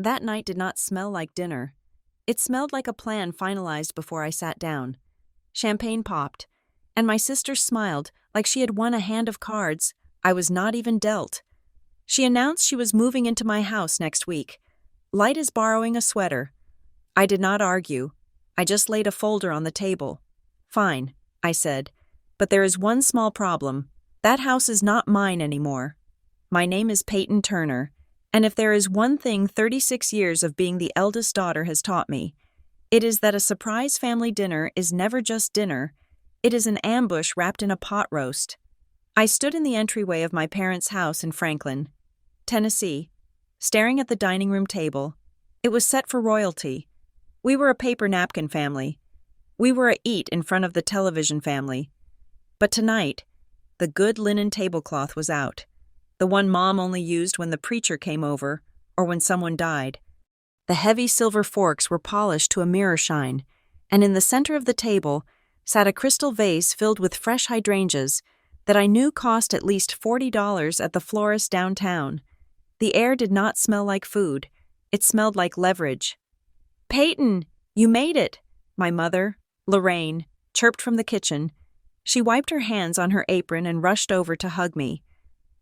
That night did not smell like dinner. It smelled like a plan finalized before I sat down. Champagne popped, and my sister smiled like she had won a hand of cards I was not even dealt. She announced she was moving into my house next week, light as borrowing a sweater. I did not argue. I just laid a folder on the table. Fine, I said, but there is one small problem. That house is not mine anymore. My name is Peyton Turner, and if there is one thing 36 years of being the eldest daughter has taught me, it is that a surprise family dinner is never just dinner, it is an ambush wrapped in a pot roast. I stood in the entryway of my parents' house in Franklin, Tennessee, staring at the dining room table. It was set for royalty. We were a paper napkin family. We were a eat in front of the television family. But tonight, the good linen tablecloth was out, the one Mom only used when the preacher came over or when someone died. The heavy silver forks were polished to a mirror shine, and in the center of the table sat a crystal vase filled with fresh hydrangeas that I knew cost at least $40 at the florist downtown. The air did not smell like food. It smelled like leverage. "Peyton, you made it," my mother, Lorraine, chirped from the kitchen. She wiped her hands on her apron and rushed over to hug me.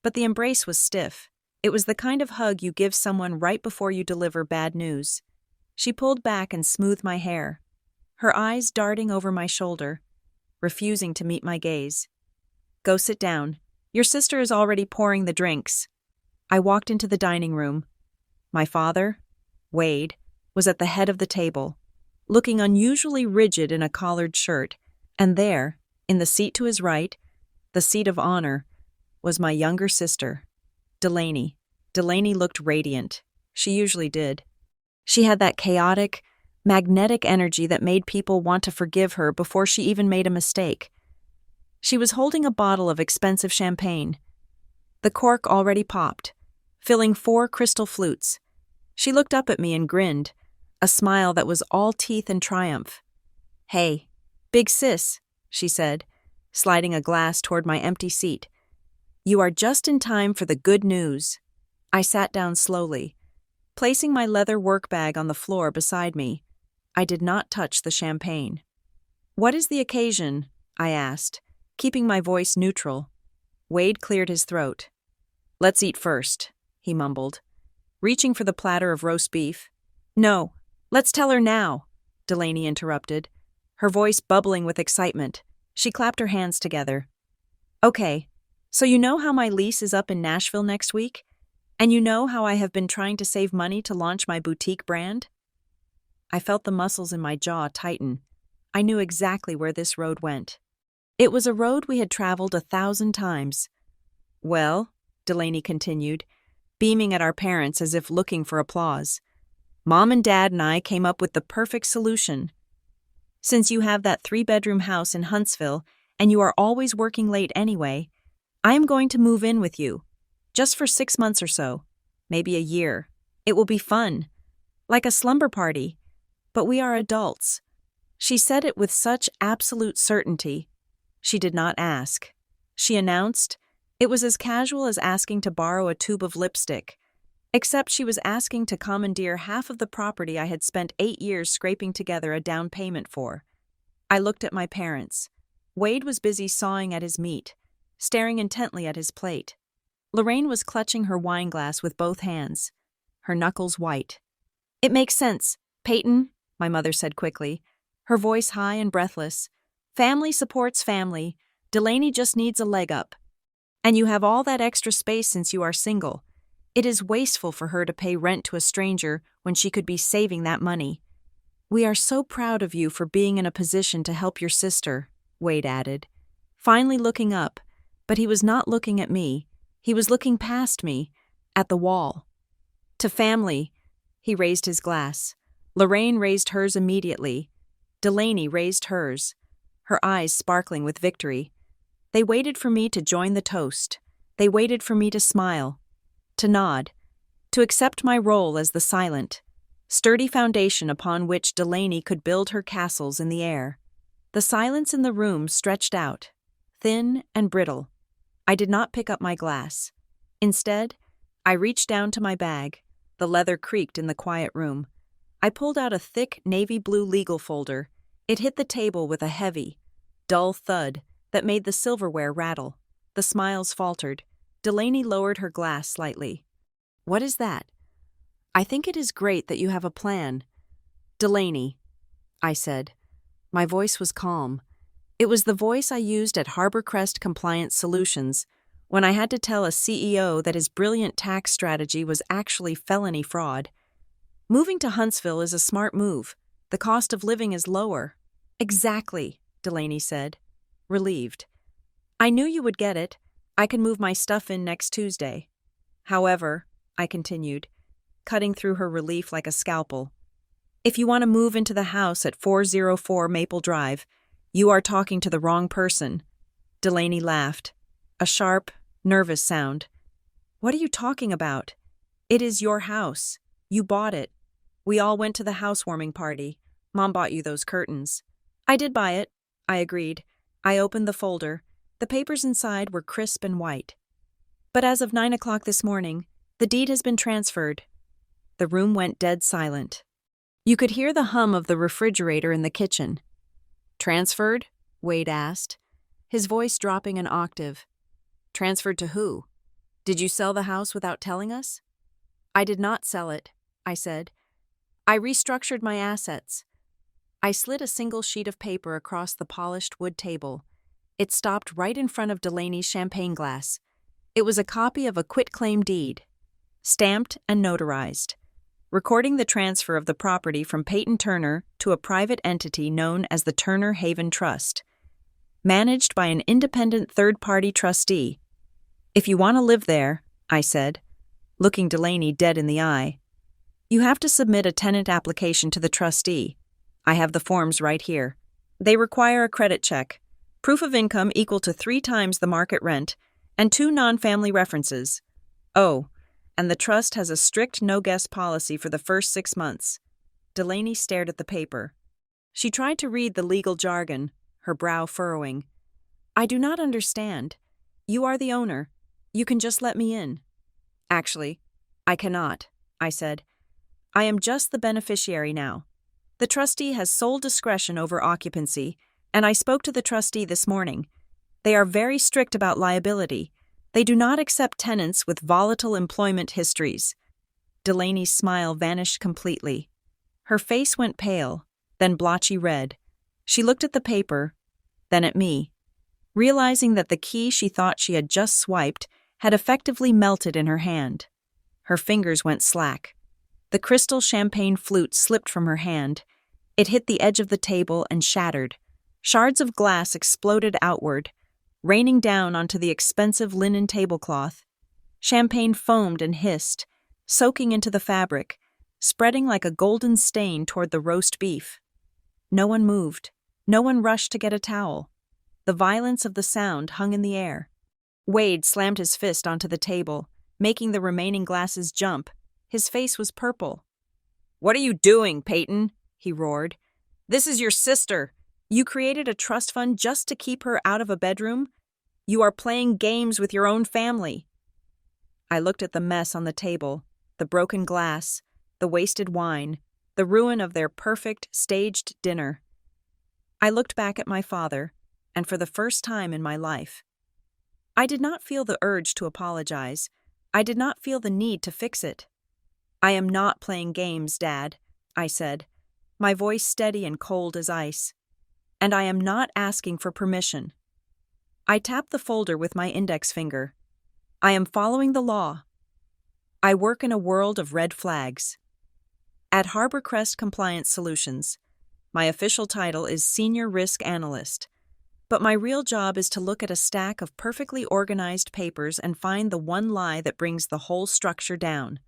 But the embrace was stiff. It was the kind of hug you give someone right before you deliver bad news. She pulled back and smoothed my hair, her eyes darting over my shoulder, refusing to meet my gaze. "Go sit down. Your sister is already pouring the drinks." I walked into the dining room. My father, Wade, was at the head of the table, looking unusually rigid in a collared shirt, and there, in the seat to his right, the seat of honor, was my younger sister, Delaney. Delaney looked radiant. She usually did. She had that chaotic, magnetic energy that made people want to forgive her before she even made a mistake. She was holding a bottle of expensive champagne. The cork already popped, filling 4 crystal flutes. She looked up at me and grinned, a smile that was all teeth and triumph. "Hey, big sis," she said, sliding a glass toward my empty seat. "You are just in time for the good news." I sat down slowly, placing my leather work bag on the floor beside me. I did not touch the champagne. "What is the occasion?" I asked, keeping my voice neutral. Wade cleared his throat. "Let's eat first," he mumbled, reaching for the platter of roast beef. "No, let's tell her now," Delaney interrupted, her voice bubbling with excitement. She clapped her hands together. "Okay, so you know how my lease is up in Nashville next week? And you know how I have been trying to save money to launch my boutique brand?" I felt the muscles in my jaw tighten. I knew exactly where this road went. It was a road we had traveled 1,000 times. "Well," Delaney continued, beaming at our parents as if looking for applause, "Mom and Dad and I came up with the perfect solution. Since you have that 3-bedroom house in Huntsville and you are always working late anyway, I am going to move in with you, just for 6 months or so, maybe a year. It will be fun, like a slumber party, but we are adults." She said it with such absolute certainty. She did not ask. She announced. It was as casual as asking to borrow a tube of lipstick, except she was asking to commandeer half of the property I had spent 8 years scraping together a down payment for. I looked at my parents. Wade was busy sawing at his meat, staring intently at his plate. Lorraine was clutching her wine glass with both hands, her knuckles white. "It makes sense, Peyton," my mother said quickly, her voice high and breathless. "Family supports family. Delaney just needs a leg up. And you have all that extra space since you are single. It is wasteful for her to pay rent to a stranger when she could be saving that money. We are so proud of you for being in a position to help your sister," Wade added, finally looking up, but he was not looking at me. He was looking past me, at the wall. "To family," he raised his glass. Lorraine raised hers immediately. Delaney raised hers, her eyes sparkling with victory. They waited for me to join the toast. They waited for me to smile, to nod, to accept my role as the silent, sturdy foundation upon which Delaney could build her castles in the air. The silence in the room stretched out, thin and brittle. I did not pick up my glass. Instead, I reached down to my bag, The leather creaked in the quiet room. I pulled out a thick navy blue legal folder. It hit the table with a heavy, dull thud that made the silverware rattle. The smiles faltered. Delaney lowered her glass slightly. "What is that?" "I think it is great that you have a plan." "Delaney," I said. My voice was calm. It was the voice I used at Harborcrest Compliance Solutions when I had to tell a CEO that his brilliant tax strategy was actually felony fraud. "Moving to Huntsville is a smart move. The cost of living is lower." "Exactly," Delaney said, relieved. "I knew you would get it. I can move my stuff in next Tuesday." "However," I continued, cutting through her relief like a scalpel, "if you want to move into the house at 404 Maple Drive, you are talking to the wrong person." Delaney laughed. A sharp, nervous sound. "What are you talking about? It is your house. You bought it. We all went to the housewarming party. Mom bought you those curtains." "I did buy it," I agreed. I opened the folder. The papers inside were crisp and white. "But as of 9 o'clock this morning, the deed has been transferred." The room went dead silent. You could hear the hum of the refrigerator in the kitchen. "Transferred?" Wade asked, his voice dropping an octave. "Transferred to who? Did you sell the house without telling us?" "I did not sell it," I said. "I restructured my assets." I slid a single sheet of paper across the polished wood table. It stopped right in front of Delaney's champagne glass. It was a copy of a quitclaim deed, stamped and notarized, recording the transfer of the property from Peyton Turner to a private entity known as the Turner Haven Trust, managed by an independent third-party trustee. "If you want to live there," I said, looking Delaney dead in the eye, "you have to submit a tenant application to the trustee. I have the forms right here. They require a credit check, proof of income equal to 3 times the market rent, and 2 non-family references. Oh, and the trust has a strict no-guest policy for the first 6 months." Delaney stared at the paper. She tried to read the legal jargon, her brow furrowing. "I do not understand. You are the owner. You can just let me in." "Actually, I cannot," I said. "I am just the beneficiary now. The trustee has sole discretion over occupancy, and I spoke to the trustee this morning. They are very strict about liability. They do not accept tenants with volatile employment histories." Delaney's smile vanished completely. Her face went pale, then blotchy red. She looked at the paper, then at me, realizing that the key she thought she had just swiped had effectively melted in her hand. Her fingers went slack. The crystal champagne flute slipped from her hand. It hit the edge of the table and shattered. Shards of glass exploded outward, raining down onto the expensive linen tablecloth. Champagne foamed and hissed, soaking into the fabric, spreading like a golden stain toward the roast beef. No one moved. No one rushed to get a towel. The violence of the sound hung in the air. Wade slammed his fist onto the table, making the remaining glasses jump. His face was purple. "What are you doing, Peyton?" he roared. "This is your sister. You created a trust fund just to keep her out of a bedroom? You are playing games with your own family." I looked at the mess on the table, the broken glass, the wasted wine, the ruin of their perfect, staged dinner. I looked back at my father, and for the first time in my life, I did not feel the urge to apologize. I did not feel the need to fix it. "I am not playing games, Dad," I said, my voice steady and cold as ice. "And I am not asking for permission." I tapped the folder with my index finger. "I am following the law. I work in a world of red flags." At Harborcrest Compliance Solutions, my official title is Senior Risk Analyst, but my real job is to look at a stack of perfectly organized papers and find the one lie that brings the whole structure down.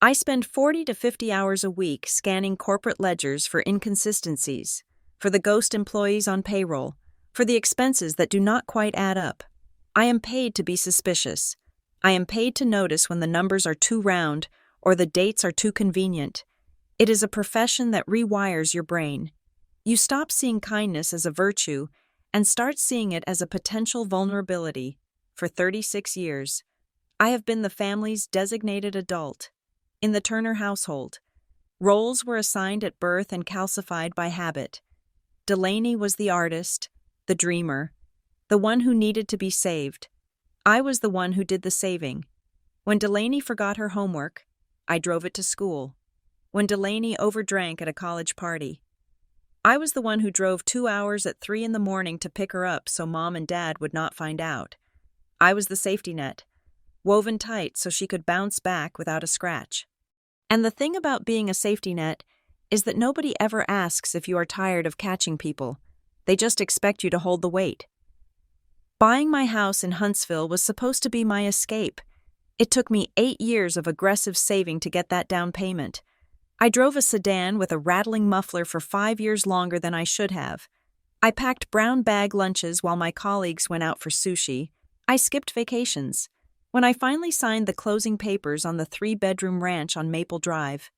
I spend 40 to 50 hours a week scanning corporate ledgers for inconsistencies, for the ghost employees on payroll, for the expenses that do not quite add up. I am paid to be suspicious. I am paid to notice when the numbers are too round or the dates are too convenient. It is a profession that rewires your brain. You stop seeing kindness as a virtue and start seeing it as a potential vulnerability. For 36 years, I have been the family's designated adult. In the Turner household, roles were assigned at birth and calcified by habit. Delaney was the artist, the dreamer, the one who needed to be saved. I was the one who did the saving. When Delaney forgot her homework, I drove it to school. When Delaney overdrank at a college party, I was the one who drove 2 hours at 3 in the morning to pick her up so Mom and Dad would not find out. I was the safety net, woven tight so she could bounce back without a scratch. And the thing about being a safety net is that nobody ever asks if you are tired of catching people. They just expect you to hold the weight. Buying my house in Huntsville was supposed to be my escape. It took me 8 years of aggressive saving to get that down payment. I drove a sedan with a rattling muffler for 5 years longer than I should have. I packed brown bag lunches while my colleagues went out for sushi. I skipped vacations. When I finally signed the closing papers on the 3-bedroom ranch on Maple Drive,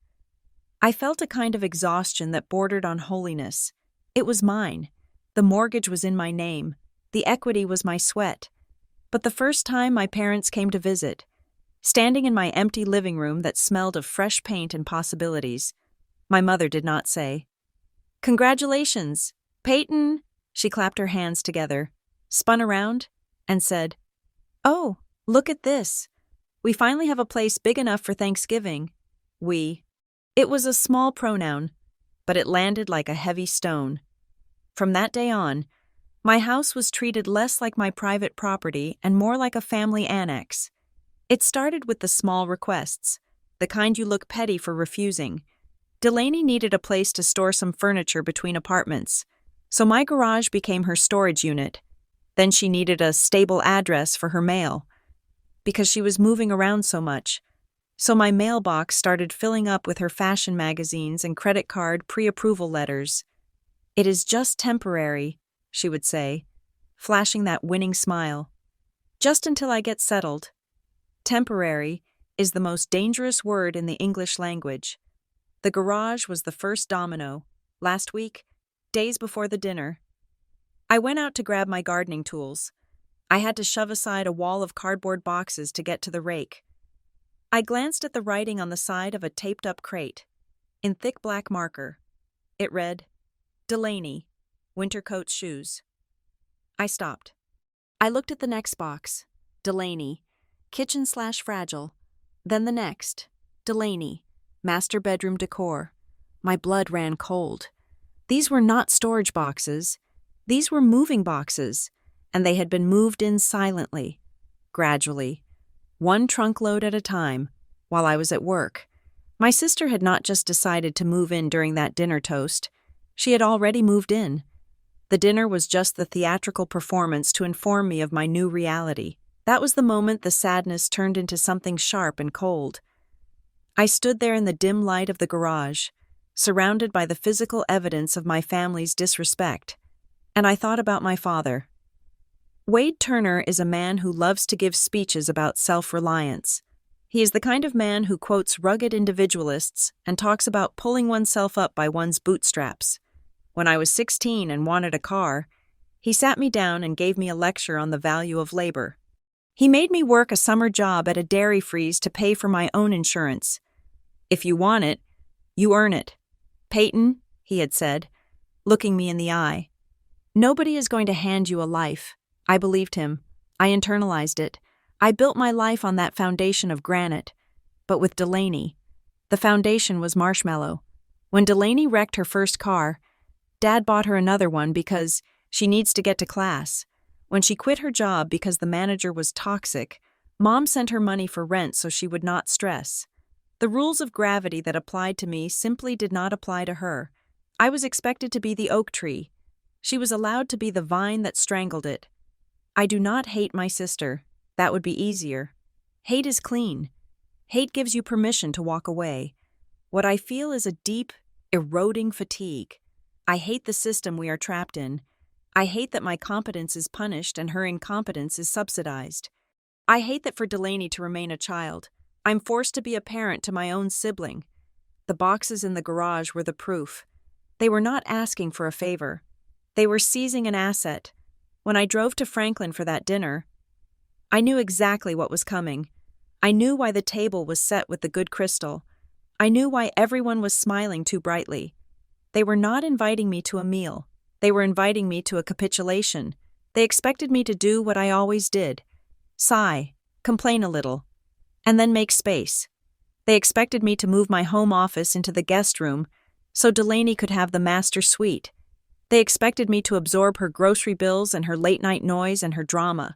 I felt a kind of exhaustion that bordered on holiness. It was mine. The mortgage was in my name. The equity was my sweat. But the first time my parents came to visit, standing in my empty living room that smelled of fresh paint and possibilities, my mother did not say, "Congratulations, Peyton!" She clapped her hands together, spun around, and said, "Oh, look at this. We finally have a place big enough for Thanksgiving." We. It was a small pronoun, but it landed like a heavy stone. From that day on, my house was treated less like my private property and more like a family annex. It started with the small requests, the kind you look petty for refusing. Delaney needed a place to store some furniture between apartments, so my garage became her storage unit. Then she needed a stable address for her mail, because she was moving around so much. So my mailbox started filling up with her fashion magazines and credit card pre-approval letters. "It is just temporary," she would say, flashing that winning smile. "Just until I get settled." Temporary is the most dangerous word in the English language. The garage was the first domino. Last week, days before the dinner, I went out to grab my gardening tools. I had to shove aside a wall of cardboard boxes to get to the rake. I glanced at the writing on the side of a taped-up crate. In thick black marker, it read, "Delaney, winter coat shoes." I stopped. I looked at the next box, Delaney, kitchen/fragile. Then the next, Delaney, master bedroom decor. My blood ran cold. These were not storage boxes. These were moving boxes, and they had been moved in silently, gradually, one trunk load at a time, while I was at work. My sister had not just decided to move in during that dinner toast. She had already moved in. The dinner was just the theatrical performance to inform me of my new reality. That was the moment the sadness turned into something sharp and cold. I stood there in the dim light of the garage, surrounded by the physical evidence of my family's disrespect, and I thought about my father. Wade Turner is a man who loves to give speeches about self-reliance. He is the kind of man who quotes rugged individualists and talks about pulling oneself up by one's bootstraps. When I was 16 and wanted a car, he sat me down and gave me a lecture on the value of labor. He made me work a summer job at a dairy freeze to pay for my own insurance. "If you want it, you earn it. Peyton," he had said, looking me in the eye, "nobody is going to hand you a life." I believed him. I internalized it. I built my life on that foundation of granite. But with Delaney, the foundation was marshmallow. When Delaney wrecked her first car, Dad bought her another one because she needs to get to class. When she quit her job because the manager was toxic, Mom sent her money for rent so she would not stress. The rules of gravity that applied to me simply did not apply to her. I was expected to be the oak tree. She was allowed to be the vine that strangled it. I do not hate my sister. That would be easier. Hate is clean. Hate gives you permission to walk away. What I feel is a deep, eroding fatigue. I hate the system we are trapped in. I hate that my competence is punished and her incompetence is subsidized. I hate that for Delaney to remain a child, I'm forced to be a parent to my own sibling. The boxes in the garage were the proof. They were not asking for a favor. They were seizing an asset. When I drove to Franklin for that dinner, I knew exactly what was coming. I knew why the table was set with the good crystal. I knew why everyone was smiling too brightly. They were not inviting me to a meal. They were inviting me to a capitulation. They expected me to do what I always did: sigh, complain a little, and then make space. They expected me to move my home office into the guest room so Delaney could have the master suite. They expected me to absorb her grocery bills and her late-night noise and her drama.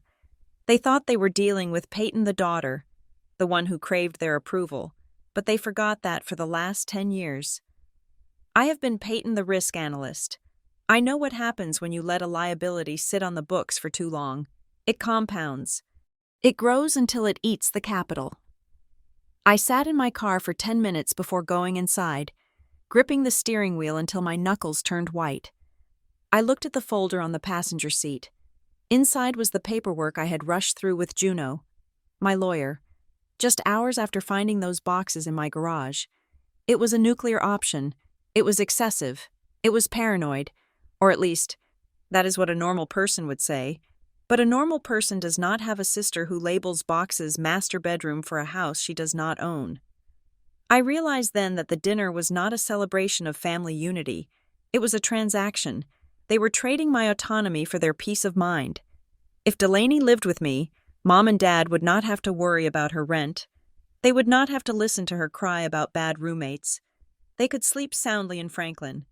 They thought they were dealing with Peyton the daughter, the one who craved their approval, but they forgot that for the last 10 years. I have been Peyton the risk analyst. I know what happens when you let a liability sit on the books for too long. It compounds. It grows until it eats the capital. I sat in my car for 10 minutes before going inside, gripping the steering wheel until my knuckles turned white. I looked at the folder on the passenger seat. Inside was the paperwork I had rushed through with Juno, my lawyer, just hours after finding those boxes in my garage. It was a nuclear option. It was excessive. It was paranoid. Or at least, that is what a normal person would say. But a normal person does not have a sister who labels boxes master bedroom for a house she does not own. I realized then that the dinner was not a celebration of family unity. It was a transaction. They were trading my autonomy for their peace of mind. If Delaney lived with me, Mom and Dad would not have to worry about her rent. They would not have to listen to her cry about bad roommates. They could sleep soundly in Franklin,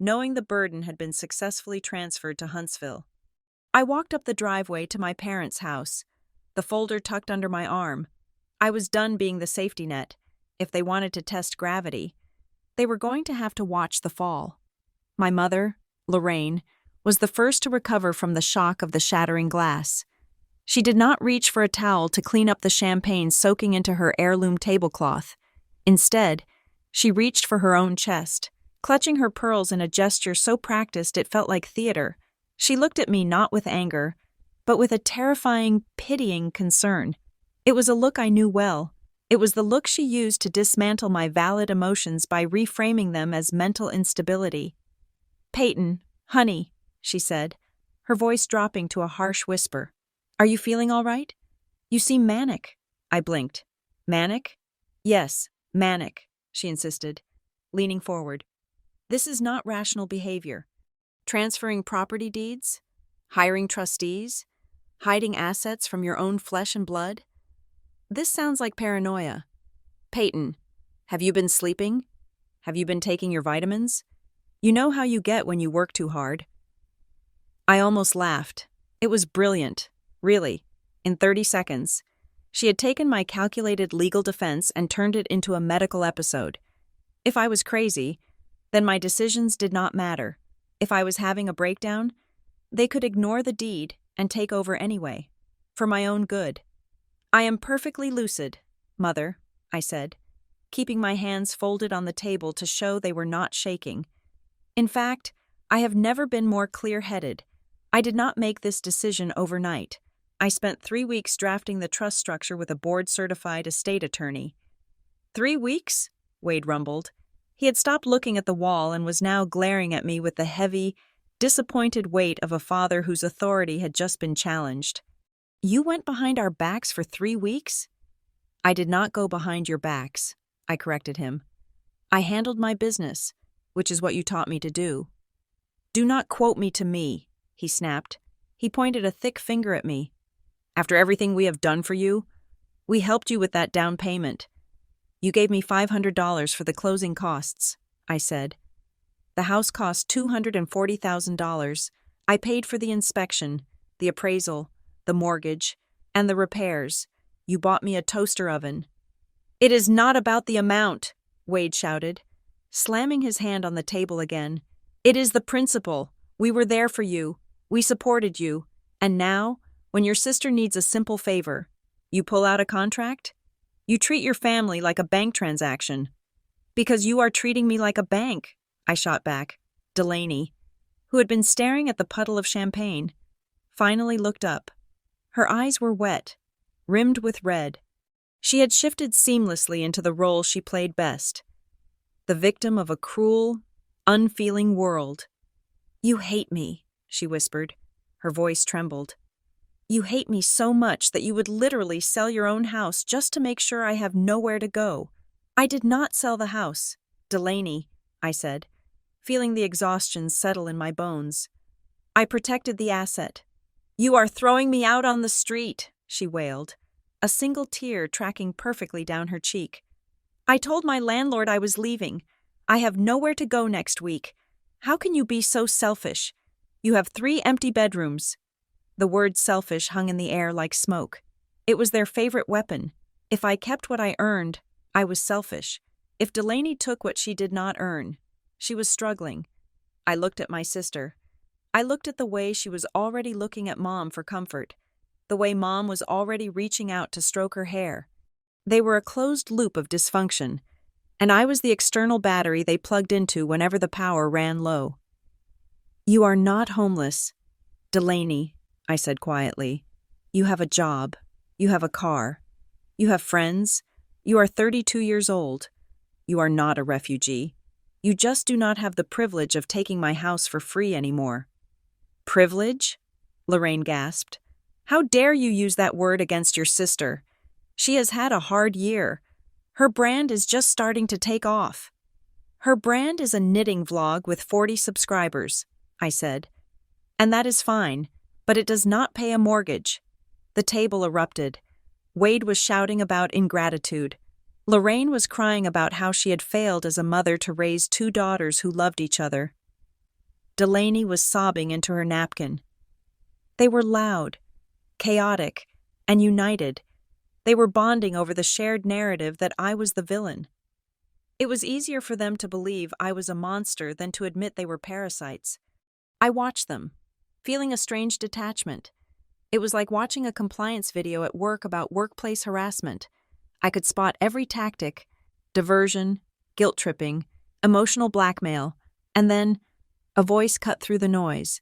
knowing the burden had been successfully transferred to Huntsville. I walked up the driveway to my parents' house, the folder tucked under my arm. I was done being the safety net. If they wanted to test gravity, they were going to have to watch the fall. My mother, Lorraine, was the first to recover from the shock of the shattering glass. She did not reach for a towel to clean up the champagne soaking into her heirloom tablecloth. Instead, she reached for her own chest, clutching her pearls in a gesture so practiced it felt like theater. She looked at me not with anger, but with a terrifying, pitying concern. It was a look I knew well. It was the look she used to dismantle my valid emotions by reframing them as mental instability. "Peyton, honey," she said, her voice dropping to a harsh whisper. "Are you feeling all right? You seem manic." I blinked. "Manic?" "Yes, manic," she insisted, leaning forward. "This is not rational behavior. Transferring property deeds, hiring trustees, hiding assets from your own flesh and blood. This sounds like paranoia. Peyton, have you been sleeping? Have you been taking your vitamins? You know how you get when you work too hard." I almost laughed. It was brilliant, really. In 30 seconds, she had taken my calculated legal defense and turned it into a medical episode. If I was crazy, then my decisions did not matter. If I was having a breakdown, they could ignore the deed and take over anyway, for my own good. "I am perfectly lucid, Mother," I said, keeping my hands folded on the table to show they were not shaking. In fact, I have never been more clear-headed. I did not make this decision overnight. I spent 3 weeks drafting the trust structure with a board-certified estate attorney. 3 weeks? Wade rumbled. He had stopped looking at the wall and was now glaring at me with the heavy, disappointed weight of a father whose authority had just been challenged. "You went behind our backs for 3 weeks?" "I did not go behind your backs," I corrected him. "I handled my business, which is what you taught me to do." "Do not quote me to me," he snapped. He pointed a thick finger at me. "After everything we have done for you, we helped you with that down payment. You gave me $500 for the closing costs," I said. "The house cost $240,000. I paid for the inspection, the appraisal, the mortgage, and the repairs. You bought me a toaster oven." "It is not about the amount," Wade shouted, slamming his hand on the table again. "It is the principle. We were there for you. We supported you. And now, when your sister needs a simple favor, you pull out a contract? You treat your family like a bank transaction." "Because you are treating me like a bank," I shot back. Delaney, who had been staring at the puddle of champagne, finally looked up. Her eyes were wet, rimmed with red. She had shifted seamlessly into the role she played best, the victim of a cruel, unfeeling world. "You hate me," she whispered. Her voice trembled. "You hate me so much that you would literally sell your own house just to make sure I have nowhere to go. I did not sell the house. Delaney, I said, feeling the exhaustion settle in my bones. I protected the asset. You are throwing me out on the street, she wailed, a single tear tracking perfectly down her cheek. I told my landlord I was leaving. I have nowhere to go next week. How can you be so selfish? You have 3 empty bedrooms. The word selfish hung in the air like smoke. It was their favorite weapon. If I kept what I earned, I was selfish. If Delaney took what she did not earn, she was struggling. I looked at my sister. I looked at the way she was already looking at Mom for comfort, the way Mom was already reaching out to stroke her hair. They were a closed loop of dysfunction, and I was the external battery they plugged into whenever the power ran low. You are not homeless, Delaney, I said quietly. You have a job. You have a car. You have friends. You are 32 years old. You are not a refugee. You just do not have the privilege of taking my house for free anymore. Privilege? Lorraine gasped. How dare you use that word against your sister? She has had a hard year. Her brand is just starting to take off. Her brand is a knitting vlog with 40 subscribers, I said. And that is fine, but it does not pay a mortgage. The table erupted. Wade was shouting about ingratitude. Lorraine was crying about how she had failed as a mother to raise 2 daughters who loved each other. Delaney was sobbing into her napkin. They were loud, chaotic, and united. They were bonding over the shared narrative that I was the villain. It was easier for them to believe I was a monster than to admit they were parasites. I watched them, feeling a strange detachment. It was like watching a compliance video at work about workplace harassment. I could spot every tactic: diversion, guilt-tripping, emotional blackmail, and then a voice cut through the noise.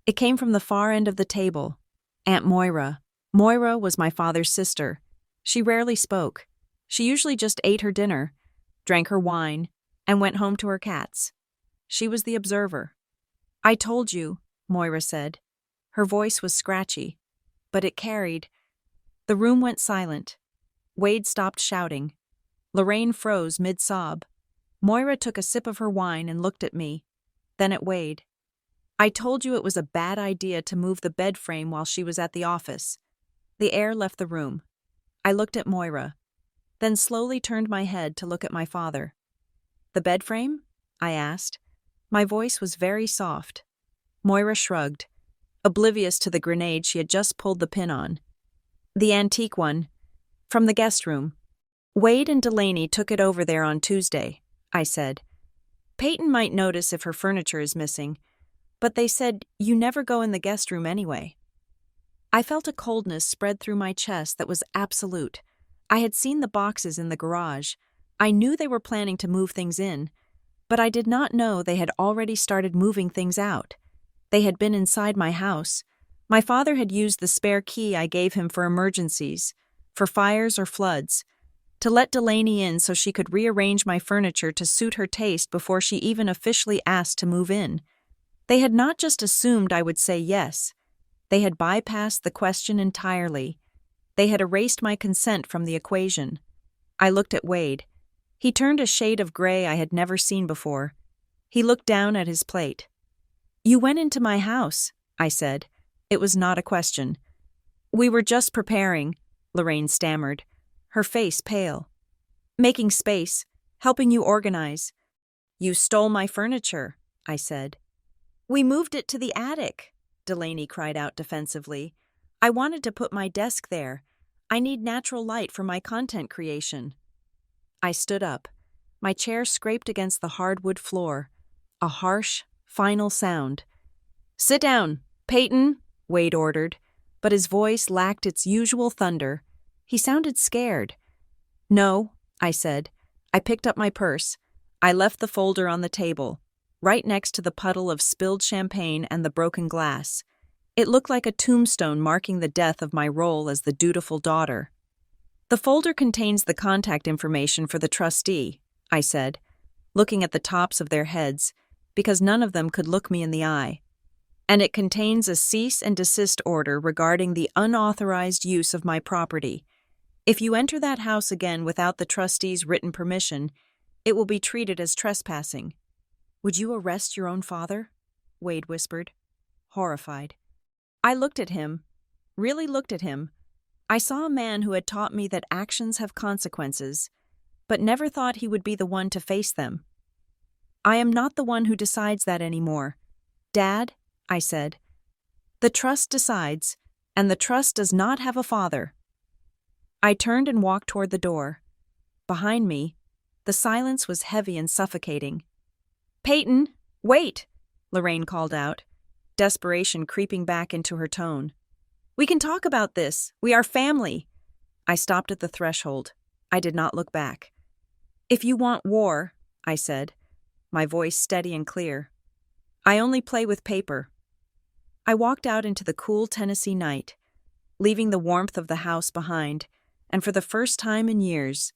It came from the far end of the table. Aunt Moira. Moira was my father's sister. She rarely spoke. She usually just ate her dinner, drank her wine, and went home to her cats. She was the observer. I told you, Moira said. Her voice was scratchy, but it carried. The room went silent. Wade stopped shouting. Lorraine froze mid-sob. Moira took a sip of her wine and looked at me, then at Wade. I told you it was a bad idea to move the bed frame while she was at the office. The air left the room. I looked at Moira, then slowly turned my head to look at my father. The bed frame? I asked. My voice was very soft. Moira shrugged, oblivious to the grenade she had just pulled the pin on. The antique one, from the guest room. Wade and Delaney took it over there on Tuesday, I said. Peyton might notice if her furniture is missing, but they said you never go in the guest room anyway. I felt a coldness spread through my chest that was absolute. I had seen the boxes in the garage. I knew they were planning to move things in, but I did not know they had already started moving things out. They had been inside my house. My father had used the spare key I gave him for emergencies, for fires or floods, to let Delaney in so she could rearrange my furniture to suit her taste before she even officially asked to move in. They had not just assumed I would say yes. They had bypassed the question entirely. They had erased my consent from the equation. I looked at Wade. He turned a shade of gray I had never seen before. He looked down at his plate. You went into my house, I said. It was not a question. We were just preparing, Lorraine stammered, her face pale. Making space, helping you organize. You stole my furniture, I said. We moved it to the attic, Delaney cried out defensively. I wanted to put my desk there. I need natural light for my content creation. I stood up. My chair scraped against the hardwood floor. A harsh, final sound. Sit down, Peyton, Wade ordered, but his voice lacked its usual thunder. He sounded scared. No, I said. I picked up my purse. I left the folder on the table, right next to the puddle of spilled champagne and the broken glass. It looked like a tombstone marking the death of my role as the dutiful daughter. The folder contains the contact information for the trustee, I said, looking at the tops of their heads, because none of them could look me in the eye. And it contains a cease and desist order regarding the unauthorized use of my property. If you enter that house again without the trustee's written permission, it will be treated as trespassing." "Would you arrest your own father?" Wade whispered, horrified. I looked at him, really looked at him. I saw a man who had taught me that actions have consequences, but never thought he would be the one to face them. "I am not the one who decides that anymore. Dad," I said, "the trust decides, and the trust does not have a father." I turned and walked toward the door. Behind me, the silence was heavy and suffocating. "Peyton, wait!" Lorraine called out, desperation creeping back into her tone. "We can talk about this. We are family." I stopped at the threshold. I did not look back. "If you want war," I said, my voice steady and clear, "I only play with paper." I walked out into the cool Tennessee night, leaving the warmth of the house behind, and for the first time in years,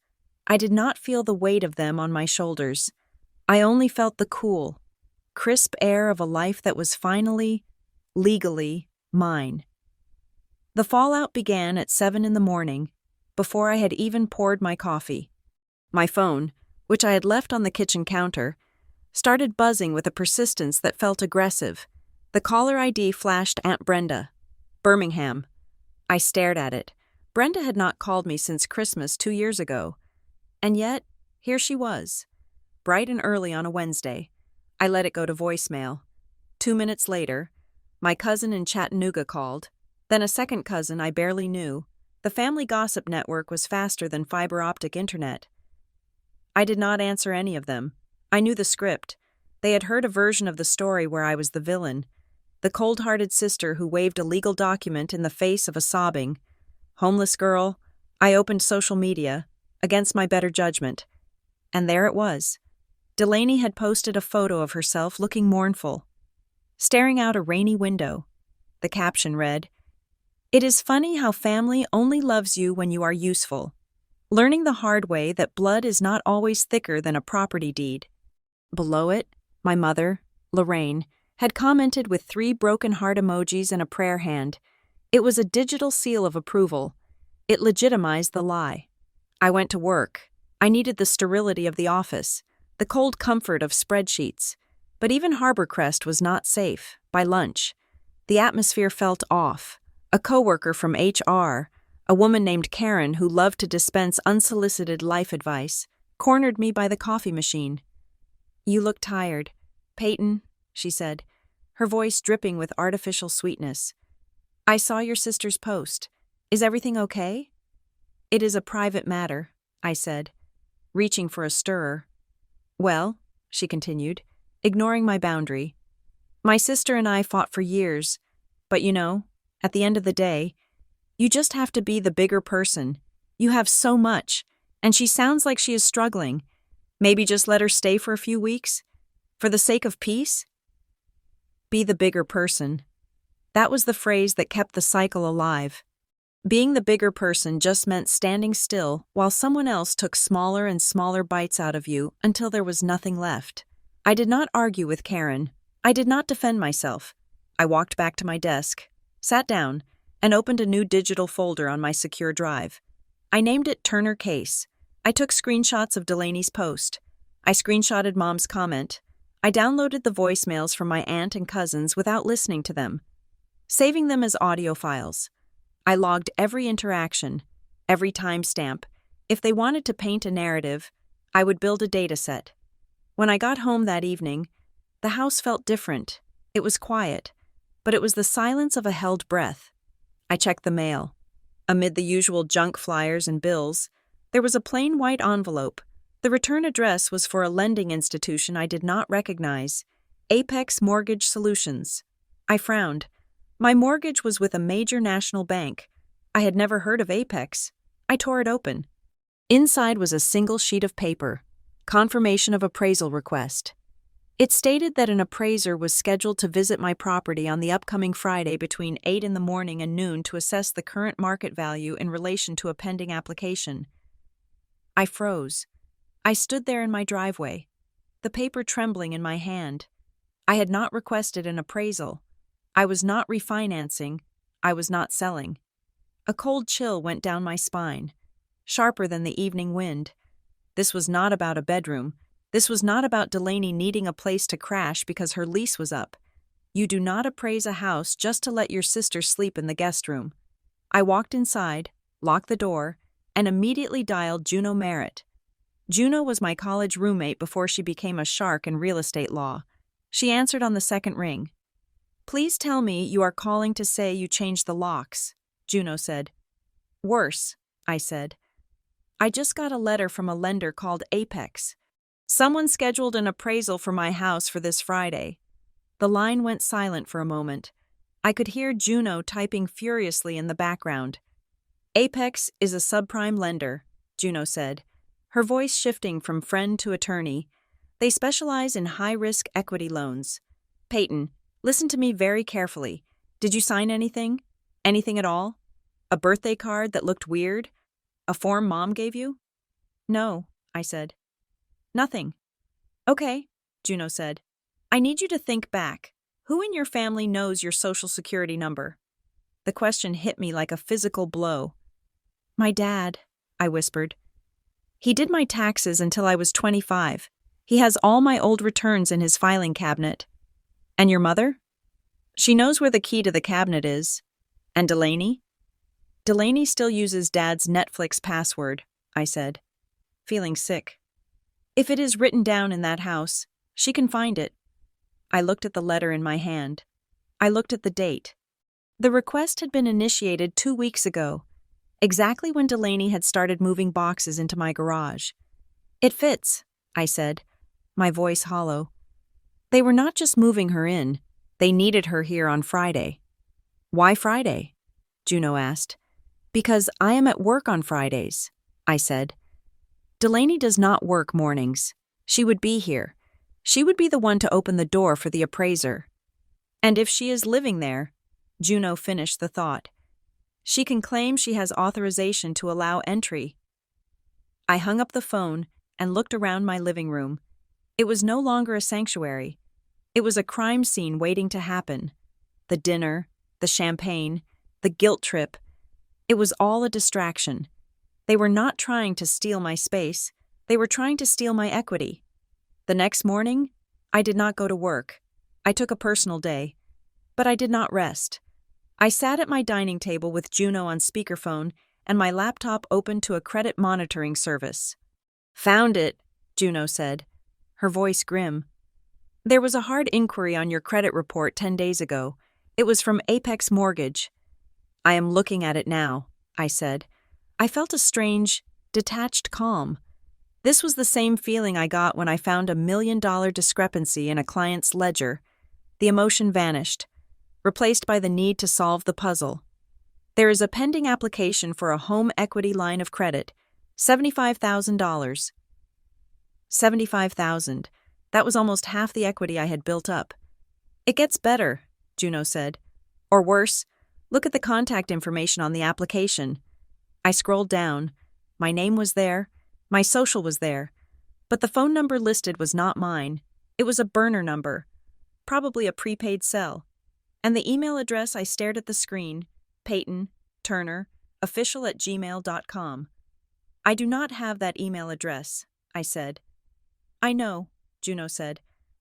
I did not feel the weight of them on my shoulders. I only felt the cool, crisp air of a life that was finally, legally, mine. The fallout began at 7 in the morning, before I had even poured my coffee. My phone, which I had left on the kitchen counter, started buzzing with a persistence that felt aggressive. The caller ID flashed Aunt Brenda, Birmingham. I stared at it. Brenda had not called me since Christmas 2 years ago. And yet, here she was, bright and early on a Wednesday. I let it go to voicemail. 2 minutes later, my cousin in Chattanooga called, then a second cousin I barely knew. The family gossip network was faster than fiber optic internet. I did not answer any of them. I knew the script. They had heard a version of the story where I was the villain, the cold-hearted sister who waved a legal document in the face of a sobbing, homeless girl. I opened social media, against my better judgment, and there it was. Delaney had posted a photo of herself looking mournful, staring out a rainy window. The caption read, "It is funny how family only loves you when you are useful. Learning the hard way that blood is not always thicker than a property deed." Below it, my mother, Lorraine, had commented with 3 broken heart emojis and a prayer hand. It was a digital seal of approval. It legitimized the lie. I went to work. I needed the sterility of the office, the cold comfort of spreadsheets. But even Harborcrest was not safe. By lunch, the atmosphere felt off. A coworker from HR, a woman named Karen who loved to dispense unsolicited life advice, cornered me by the coffee machine. "You look tired. Peyton," she said, her voice dripping with artificial sweetness. "I saw your sister's post. Is everything okay?" "It is a private matter," I said, reaching for a stirrer. "Well," she continued, ignoring my boundary, "my sister and I fought for years, but you know, at the end of the day, you just have to be the bigger person. You have so much, and she sounds like she is struggling. Maybe just let her stay for a few weeks? For the sake of peace?" Be the bigger person. That was the phrase that kept the cycle alive. Being the bigger person just meant standing still while someone else took smaller and smaller bites out of you until there was nothing left. I did not argue with Karen. I did not defend myself. I walked back to my desk, sat down, and opened a new digital folder on my secure drive. I named it Turner Case. I took screenshots of Delaney's post. I screenshotted Mom's comment. I downloaded the voicemails from my aunt and cousins without listening to them, saving them as audio files. I logged every interaction, every timestamp. If they wanted to paint a narrative, I would build a dataset. When I got home that evening, the house felt different. It was quiet, but it was the silence of a held breath. I checked the mail. Amid the usual junk flyers and bills, there was a plain white envelope. The return address was for a lending institution I did not recognize, Apex Mortgage Solutions. I frowned. My mortgage was with a major national bank. I had never heard of Apex. I tore it open. Inside was a single sheet of paper, confirmation of appraisal request. It stated that an appraiser was scheduled to visit my property on the upcoming Friday between 8 in the morning and noon to assess the current market value in relation to a pending application. I froze. I stood there in my driveway, the paper trembling in my hand. I had not requested an appraisal. I was not refinancing. I was not selling. A cold chill went down my spine. sharper than the evening wind. This was not about a bedroom. This was not about Delaney needing a place to crash because her lease was up. You do not appraise a house just to let your sister sleep in the guest room. I walked inside, locked the door, and immediately dialed Juno Merritt. Juno was my college roommate before she became a shark in real estate law. She answered on the second ring. "Please tell me you are calling to say you changed the locks," Juno said. "Worse," I said. "I just got a letter from a lender called Apex. Someone scheduled an appraisal for my house for this Friday." The line went silent for a moment. I could hear Juno typing furiously in the background. "Apex is a subprime lender," Juno said, her voice shifting from friend to attorney. "They specialize in high-risk equity loans. Peyton, listen to me very carefully. Did you sign anything? Anything at all? A birthday card that looked weird? A form Mom gave you?" "No," I said. "Nothing." "Okay," Juno said. "I need you to think back. Who in your family knows your social security number?" The question hit me like a physical blow. "My dad," I whispered. "He did my taxes until I was 25. He has all my old returns in his filing cabinet." "And your mother?" "She knows where the key to the cabinet is." "And Delaney?" "Delaney still uses Dad's Netflix password," I said, feeling sick. "If it is written down in that house, she can find it." I looked at the letter in my hand. I looked at the date. The request had been initiated 2 weeks ago, exactly when Delaney had started moving boxes into my garage. "It fits," I said, my voice hollow. They were not just moving her in, they needed her here on Friday. "Why Friday?" Juno asked. "Because I am at work on Fridays," I said. "Delaney does not work mornings. She would be here. She would be the one to open the door for the appraiser. And if she is living there," Juno finished the thought, "she can claim she has authorization to allow entry." I hung up the phone and looked around my living room. It was no longer a sanctuary. It was a crime scene waiting to happen. The dinner, the champagne, the guilt trip. It was all a distraction. They were not trying to steal my space. They were trying to steal my equity. The next morning, I did not go to work. I took a personal day. But I did not rest. I sat at my dining table with Juno on speakerphone and my laptop open to a credit monitoring service. "Found it," Juno said, her voice grim. "There was a hard inquiry on your credit report 10 days ago. It was from Apex Mortgage." "I am looking at it now," I said. I felt a strange, detached calm. This was the same feeling I got when I found a $1 million discrepancy in a client's ledger. The emotion vanished, replaced by the need to solve the puzzle. "There is a pending application for a home equity line of credit, $75,000. $75,000. That was almost half the equity I had built up. "It gets better," Juno said. "Or worse, look at the contact information on the application." I scrolled down. My name was there. My social was there. But the phone number listed was not mine. It was a burner number, probably a prepaid cell. And the email address, I stared at the screen, Peyton, Turner, official@gmail.com. "I do not have that email address," I said. "I know," Juno said.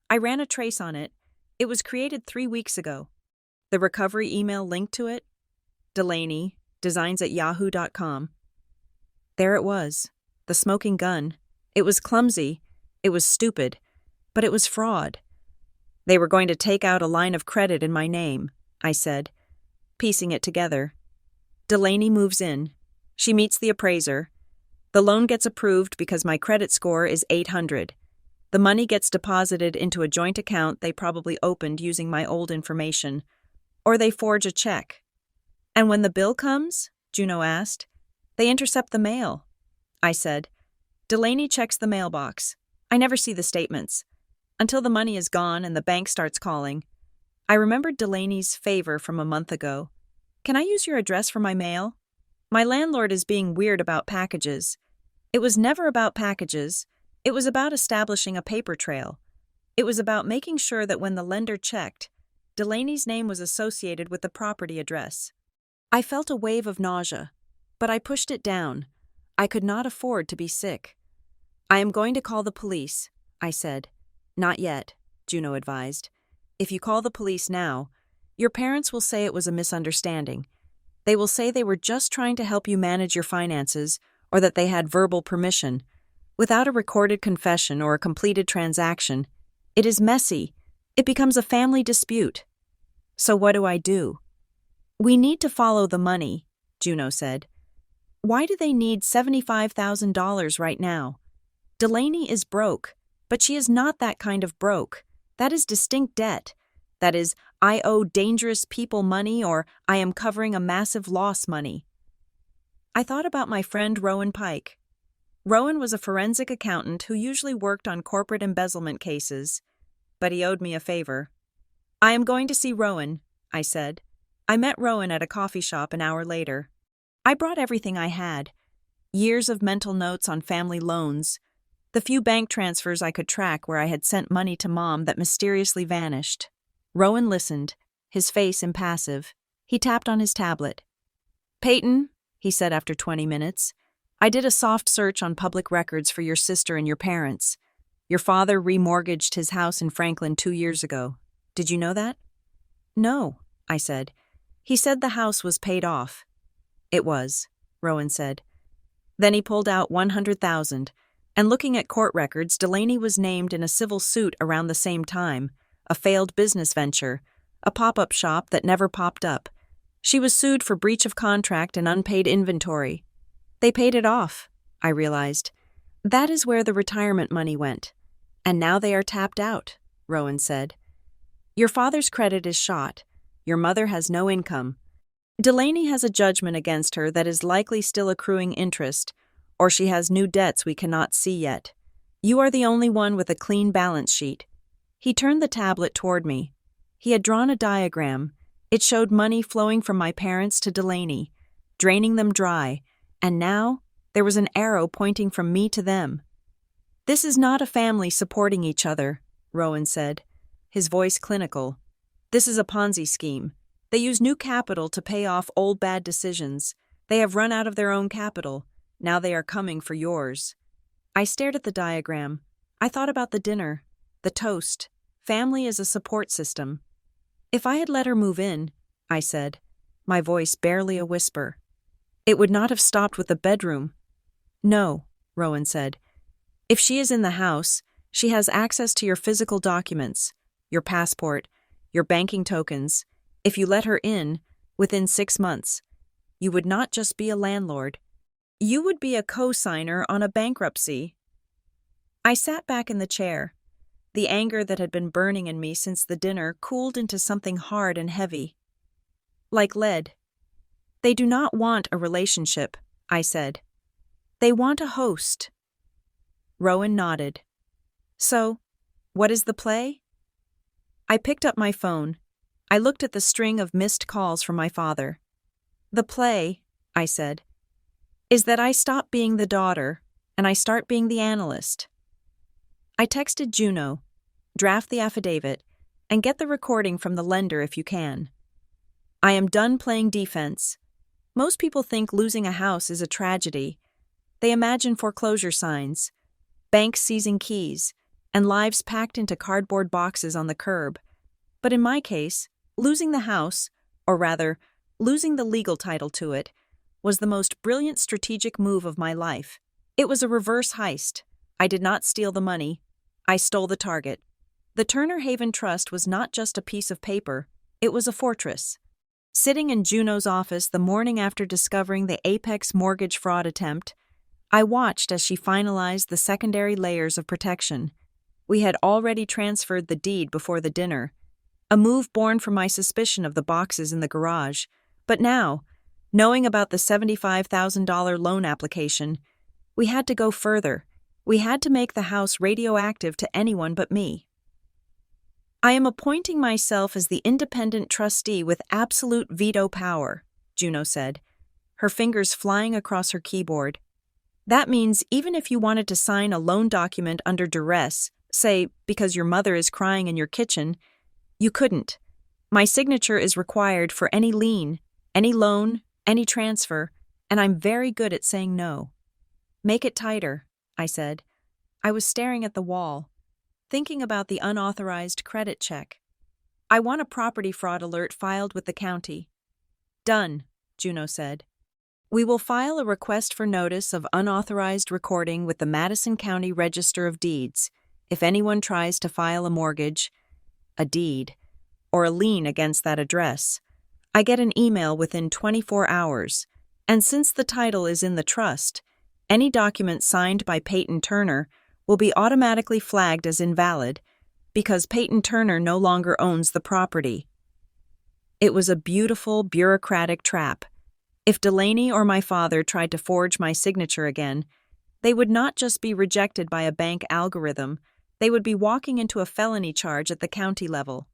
"I ran a trace on it. It was created 3 weeks ago. The recovery email linked to it? Delaney, designs@yahoo.com. There it was, the smoking gun. It was clumsy. It was stupid. But it was fraud. "They were going to take out a line of credit in my name," I said, piecing it together. "Delaney moves in. She meets the appraiser. The loan gets approved because my credit score is 800. The money gets deposited into a joint account they probably opened using my old information. Or they forge a check. And when the bill comes," Juno asked, "they intercept the mail." I said, "Delaney checks the mailbox. I never see the statements. Until the money is gone and the bank starts calling." I remembered Delaney's favor from a month ago. "Can I use your address for my mail? My landlord is being weird about packages." It was never about packages. It was about establishing a paper trail. It was about making sure that when the lender checked, Delaney's name was associated with the property address. I felt a wave of nausea, but I pushed it down. I could not afford to be sick. I am going to call the police, I said. Not yet, Juno advised. If you call the police now, your parents will say it was a misunderstanding. They will say they were just trying to help you manage your finances or that they had verbal permission. Without a recorded confession or a completed transaction, it is messy. It becomes a family dispute. So what do I do? We need to follow the money, Juno said. Why do they need $75,000 right now? Delaney is broke, but she is not that kind of broke. That is distinct debt. That is, I owe dangerous people money or I am covering a massive loss money. I thought about my friend Rowan Pike. Rowan was a forensic accountant who usually worked on corporate embezzlement cases, but he owed me a favor. I am going to see Rowan, I said. I met Rowan at a coffee shop an hour later. I brought everything I had. Years of mental notes on family loans, the few bank transfers I could track where I had sent money to Mom that mysteriously vanished. Rowan listened, his face impassive. He tapped on his tablet. Peyton, he said after 20 minutes, I did a soft search on public records for your sister and your parents. Your father remortgaged his house in Franklin 2 years ago. Did you know that? No, I said. He said the house was paid off. It was, Rowan said. Then he pulled out $100,000, and looking at court records, Delaney was named in a civil suit around the same time, a failed business venture, a pop-up shop that never popped up. She was sued for breach of contract and unpaid inventory. They paid it off, I realized. That is where the retirement money went. And now they are tapped out, Rowan said. Your father's credit is shot. Your mother has no income. Delaney has a judgment against her that is likely still accruing interest, or she has new debts we cannot see yet. You are the only one with a clean balance sheet. He turned the tablet toward me. He had drawn a diagram. It showed money flowing from my parents to Delaney, draining them dry, and now there was an arrow pointing from me to them. This is not a family supporting each other, Rowan said, his voice clinical. This is a Ponzi scheme. They use new capital to pay off old bad decisions. They have run out of their own capital. Now they are coming for yours. I stared at the diagram. I thought about the dinner, the toast. Family is a support system. If I had let her move in, I said, my voice barely a whisper, it would not have stopped with the bedroom. No, Rowan said. If she is in the house, she has access to your physical documents, your passport, your banking tokens. If you let her in, within 6 months, you would not just be a landlord. You would be a co-signer on a bankruptcy. I sat back in the chair. The anger that had been burning in me since the dinner cooled into something hard and heavy. Like lead. They do not want a relationship, I said. They want a host. Rowan nodded. So, what is the play? I picked up my phone. I looked at the string of missed calls from my father. The play, I said, is that I stop being the daughter and I start being the analyst. I texted Juno, draft the affidavit, and get the recording from the lender if you can. I am done playing defense. Most people think losing a house is a tragedy. They imagine foreclosure signs, banks seizing keys, and lives packed into cardboard boxes on the curb. But in my case, losing the house, or rather, losing the legal title to it, was the most brilliant strategic move of my life. It was a reverse heist. I did not steal the money. I stole the target. The Turner Haven Trust was not just a piece of paper. It was a fortress. Sitting in Juno's office the morning after discovering the Apex mortgage fraud attempt, I watched as she finalized the secondary layers of protection. We had already transferred the deed before the dinner, a move born from my suspicion of the boxes in the garage. But now, knowing about the $75,000 loan application, we had to go further. We had to make the house radioactive to anyone but me. I am appointing myself as the independent trustee with absolute veto power, Juno said, her fingers flying across her keyboard. That means even if you wanted to sign a loan document under duress, say because your mother is crying in your kitchen, you couldn't. My signature is required for any lien, any loan, any transfer, and I'm very good at saying no. Make it tighter, I said. I was staring at the wall, thinking about the unauthorized credit check. I want a property fraud alert filed with the county. Done, Juno said. We will file a request for notice of unauthorized recording with the Madison County Register of Deeds if anyone tries to file a mortgage, a deed, or a lien against that address. I get an email within 24 hours, and since the title is in the trust, any document signed by Peyton Turner will be automatically flagged as invalid because Peyton Turner no longer owns the property. It was a beautiful, bureaucratic trap. If Delaney or my father tried to forge my signature again, they would not just be rejected by a bank algorithm, they would be walking into a felony charge at the county level.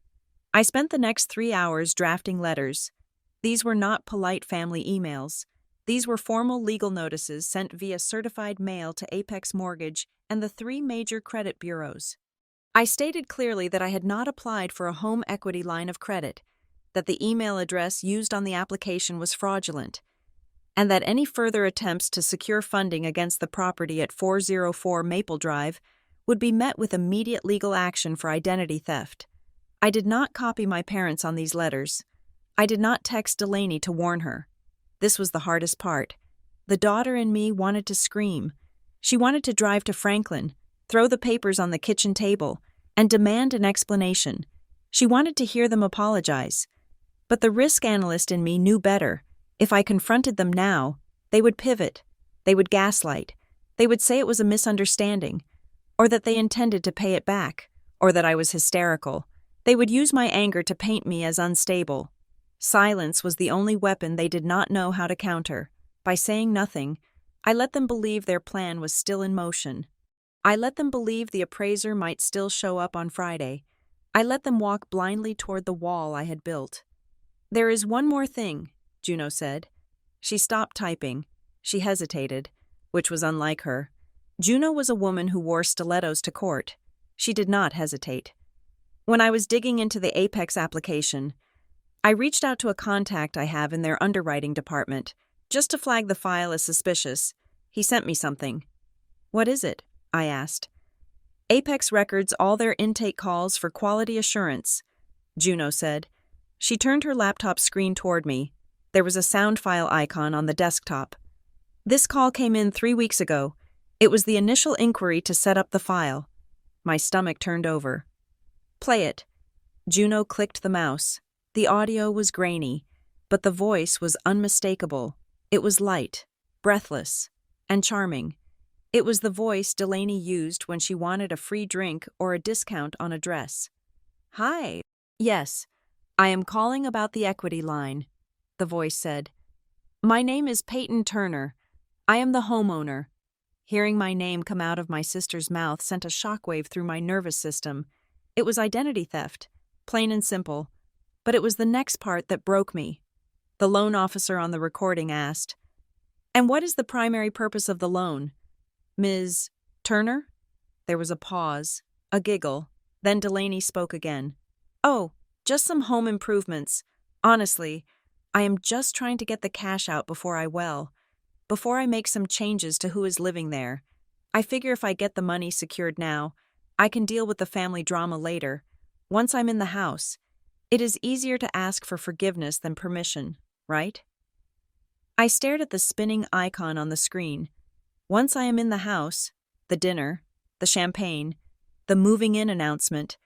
I spent the next 3 hours drafting letters. These were not polite family emails. These were formal legal notices sent via certified mail to Apex Mortgage and the 3 major credit bureaus. I stated clearly that I had not applied for a home equity line of credit, that the email address used on the application was fraudulent, and that any further attempts to secure funding against the property at 404 Maple Drive would be met with immediate legal action for identity theft. I did not copy my parents on these letters. I did not text Delaney to warn her. This was the hardest part. The daughter in me wanted to scream. She wanted to drive to Franklin, throw the papers on the kitchen table, and demand an explanation. She wanted to hear them apologize. But the risk analyst in me knew better. If I confronted them now, they would pivot. They would gaslight. They would say it was a misunderstanding, or that they intended to pay it back, or that I was hysterical. They would use my anger to paint me as unstable. Silence was the only weapon they did not know how to counter. By saying nothing, I let them believe their plan was still in motion. I let them believe the appraiser might still show up on Friday. I let them walk blindly toward the wall I had built. There is one more thing, Juno said. She stopped typing. She hesitated, which was unlike her. Juno was a woman who wore stilettos to court. She did not hesitate. When I was digging into the Apex application, I reached out to a contact I have in their underwriting department, just to flag the file as suspicious. He sent me something. What is it? I asked. Apex records all their intake calls for quality assurance, Juno said. She turned her laptop screen toward me. There was a sound file icon on the desktop. This call came in 3 weeks ago. It was the initial inquiry to set up the file. My stomach turned over. Play it. Juno clicked the mouse. The audio was grainy, but the voice was unmistakable. It was light, breathless, and charming. It was the voice Delaney used when she wanted a free drink or a discount on a dress. Hi. Yes. I am calling about the equity line, the voice said. My name is Peyton Turner. I am the homeowner. Hearing my name come out of my sister's mouth sent a shockwave through my nervous system. It was identity theft, plain and simple. But it was the next part that broke me. The loan officer on the recording asked, "And what is the primary purpose of the loan? Ms. Turner?" There was a pause, a giggle, then Delaney spoke again. "Oh, just some home improvements. Honestly, I am just trying to get the cash out before I make some changes to who is living there. I figure if I get the money secured now, I can deal with the family drama later. Once I'm in the house, it is easier to ask for forgiveness than permission, right?" I stared at the spinning icon on the screen. Once I am in the house, the dinner, the champagne, the moving in announcement,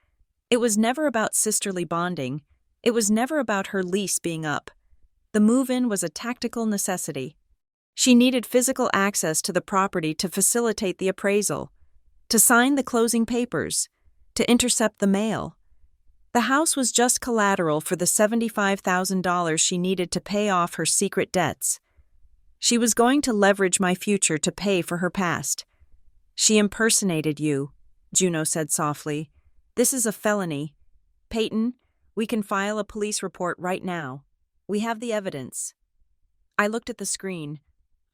it was never about sisterly bonding. It was never about her lease being up. The move-in was a tactical necessity. She needed physical access to the property to facilitate the appraisal, to sign the closing papers, to intercept the mail. The house was just collateral for the $75,000 she needed to pay off her secret debts. She was going to leverage my future to pay for her past. She impersonated you, Juno said softly. This is a felony. Peyton, we can file a police report right now. We have the evidence. I looked at the screen.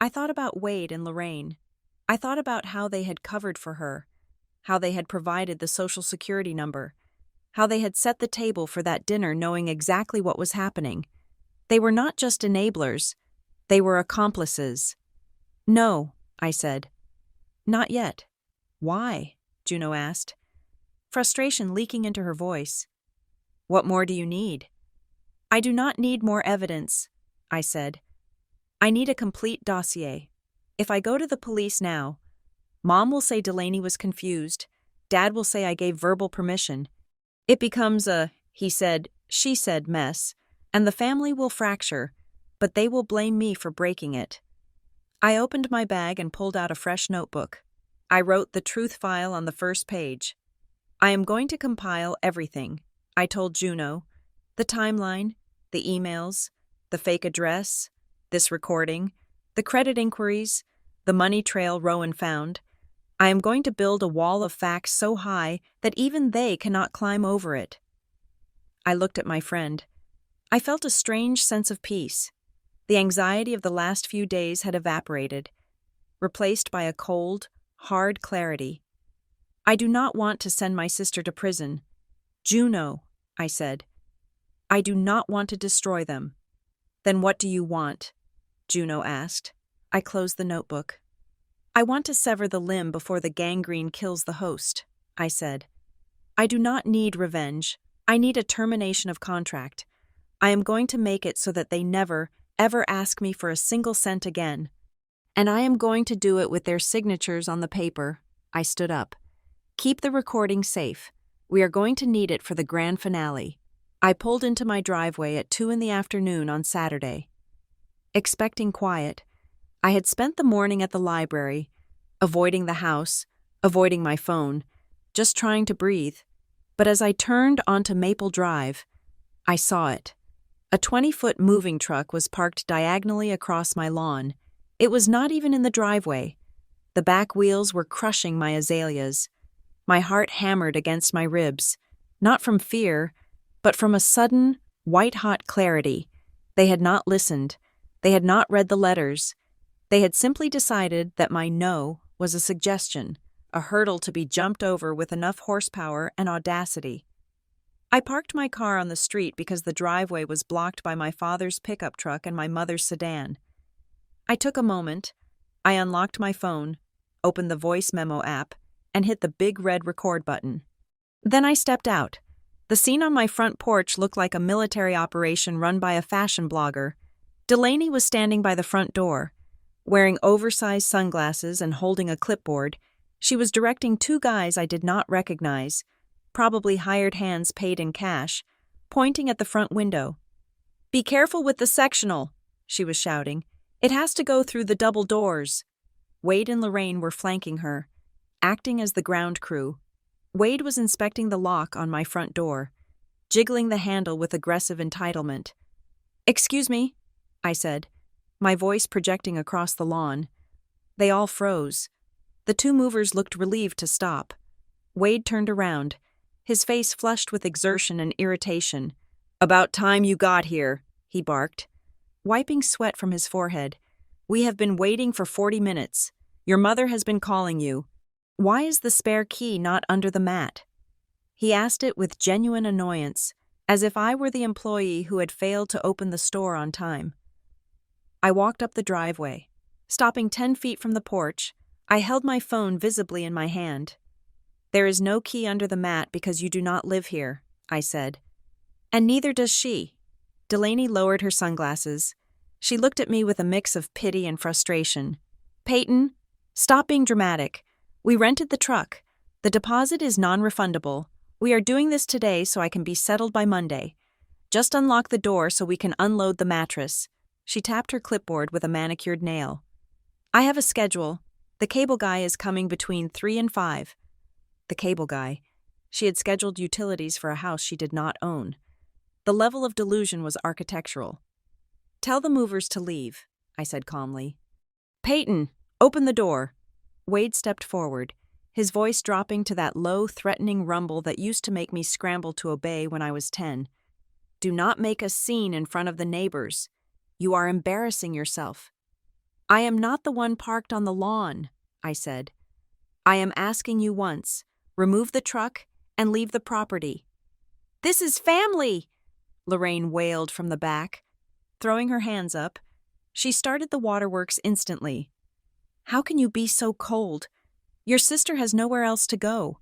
I thought about Wade and Lorraine. I thought about how they had covered for her, how they had provided the Social Security number, how they had set the table for that dinner knowing exactly what was happening. They were not just enablers, they were accomplices. No, I said, Not yet. Why? Juno asked, frustration leaking into her voice. What more do you need? I do not need more evidence, I said. I need a complete dossier. If I go to the police now, Mom will say Delaney was confused, Dad will say I gave verbal permission. It becomes a he said, she said mess, and the family will fracture, but they will blame me for breaking it. I opened my bag and pulled out a fresh notebook. I wrote the truth file on the first page. I am going to compile everything, I told Juno. The timeline, the emails, the fake address, this recording, the credit inquiries, the money trail Rowan found. I am going to build a wall of facts so high that even they cannot climb over it. I looked at my friend. I felt a strange sense of peace. The anxiety of the last few days had evaporated, replaced by a cold, hard clarity. I do not want to send my sister to prison. Juno, I said. I do not want to destroy them. Then what do you want? Juno asked. I closed the notebook. I want to sever the limb before the gangrene kills the host, I said. I do not need revenge. I need a termination of contract. I am going to make it so that they never, ever ask me for a single cent again. And I am going to do it with their signatures on the paper. I stood up. Keep the recording safe. We are going to need it for the grand finale. I pulled into my driveway at 2 p.m. on Saturday. Expecting quiet, I had spent the morning at the library, avoiding the house, avoiding my phone, just trying to breathe. But as I turned onto Maple Drive, I saw it. A 20-foot moving truck was parked diagonally across my lawn. It was not even in the driveway. The back wheels were crushing my azaleas. My heart hammered against my ribs, not from fear, but from a sudden, white-hot clarity. They had not listened. They had not read the letters. They had simply decided that my no was a suggestion, a hurdle to be jumped over with enough horsepower and audacity. I parked my car on the street because the driveway was blocked by my father's pickup truck and my mother's sedan. I took a moment. I unlocked my phone, opened the voice memo app, and hit the big red record button. Then I stepped out. The scene on my front porch looked like a military operation run by a fashion blogger. Delaney was standing by the front door. Wearing oversized sunglasses and holding a clipboard, she was directing 2 guys I did not recognize, probably hired hands paid in cash, pointing at the front window. "Be careful with the sectional," she was shouting. "It has to go through the double doors." Wade and Lorraine were flanking her, acting as the ground crew. Wade was inspecting the lock on my front door, jiggling the handle with aggressive entitlement. "Excuse me," I said, my voice projecting across the lawn. They all froze. The 2 movers looked relieved to stop. Wade turned around, his face flushed with exertion and irritation. "About time you got here," he barked, wiping sweat from his forehead. "We have been waiting for 40 minutes. Your mother has been calling you. Why is the spare key not under the mat?" He asked it with genuine annoyance, as if I were the employee who had failed to open the store on time. I walked up the driveway. Stopping 10 feet from the porch, I held my phone visibly in my hand. "There is no key under the mat because you do not live here," I said. "And neither does she." Delaney lowered her sunglasses. She looked at me with a mix of pity and frustration. "Peyton, stop being dramatic. We rented the truck. The deposit is non-refundable. We are doing this today so I can be settled by Monday. Just unlock the door so we can unload the mattress." She tapped her clipboard with a manicured nail. "I have a schedule. The cable guy is coming between 3 and 5. The cable guy. She had scheduled utilities for a house she did not own. The level of delusion was architectural. "Tell the movers to leave," I said calmly. "Peyton, open the door." Wade stepped forward, his voice dropping to that low, threatening rumble that used to make me scramble to obey when I was 10. "Do not make a scene in front of the neighbors. You are embarrassing yourself." "I am not the one parked on the lawn," I said. "I am asking you once. Remove the truck and leave the property." "This is family," Lorraine wailed from the back. Throwing her hands up, she started the waterworks instantly. "How can you be so cold? Your sister has nowhere else to go.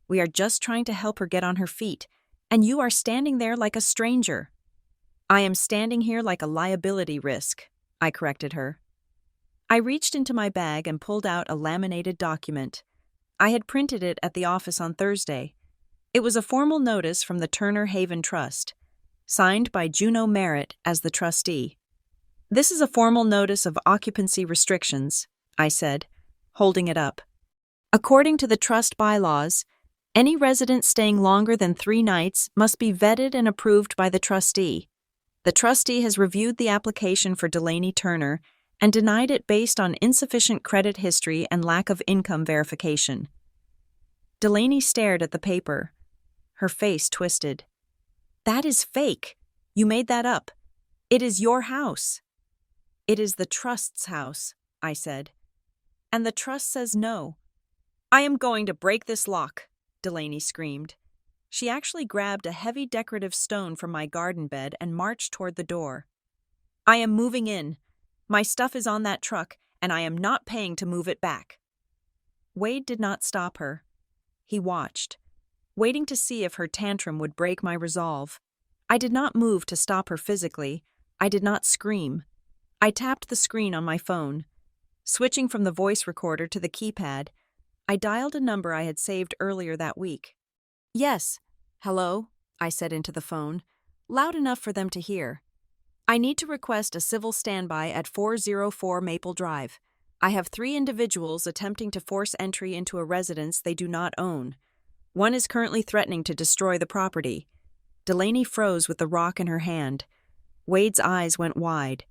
We are just trying to help her get on her feet, and you are standing there like a stranger." "I am standing here like a liability risk," I corrected her. I reached into my bag and pulled out a laminated document. I had printed it at the office on Thursday. It was a formal notice from the Turner Haven Trust, signed by Juno Merritt as the trustee. "This is a formal notice of occupancy restrictions," I said, holding it up. "According to the trust bylaws, any resident staying longer than 3 nights must be vetted and approved by the trustee. The trustee has reviewed the application for Delaney Turner and denied it based on insufficient credit history and lack of income verification." Delaney stared at the paper. Her face twisted. "That is fake. You made that up. It is your house." "It is the trust's house," I said. "And the trust says no." "I am going to break this lock," Delaney screamed. She actually grabbed a heavy decorative stone from my garden bed and marched toward the door. "I am moving in. My stuff is on that truck, and I am not paying to move it back." Wade did not stop her. He watched, waiting to see if her tantrum would break my resolve. I did not move to stop her physically. I did not scream. I tapped the screen on my phone. Switching from the voice recorder to the keypad, I dialed a number I had saved earlier that week. "Yes. Hello," I said into the phone, loud enough for them to hear. "I need to request a civil standby at 404 Maple Drive. I have 3 individuals attempting to force entry into a residence they do not own. One is currently threatening to destroy the property." Delaney froze with the rock in her hand. Wade's eyes went wide.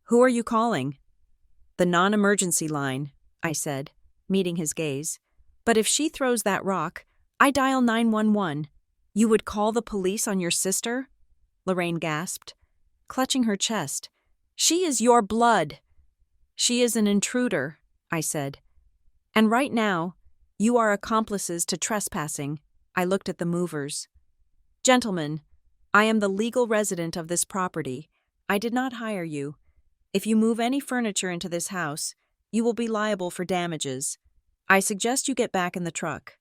"Who are you calling?" "The non-emergency line," I said, meeting his gaze. "But if she throws that rock, I dial 911. You would call the police on your sister?" Lorraine gasped, clutching her chest. "She is your blood." "She is an intruder," I said. "And right now, you are accomplices to trespassing." I looked at the movers. "Gentlemen, I am the legal resident of this property. I did not hire you. If you move any furniture into this house, you will be liable for damages. I suggest you get back in the truck."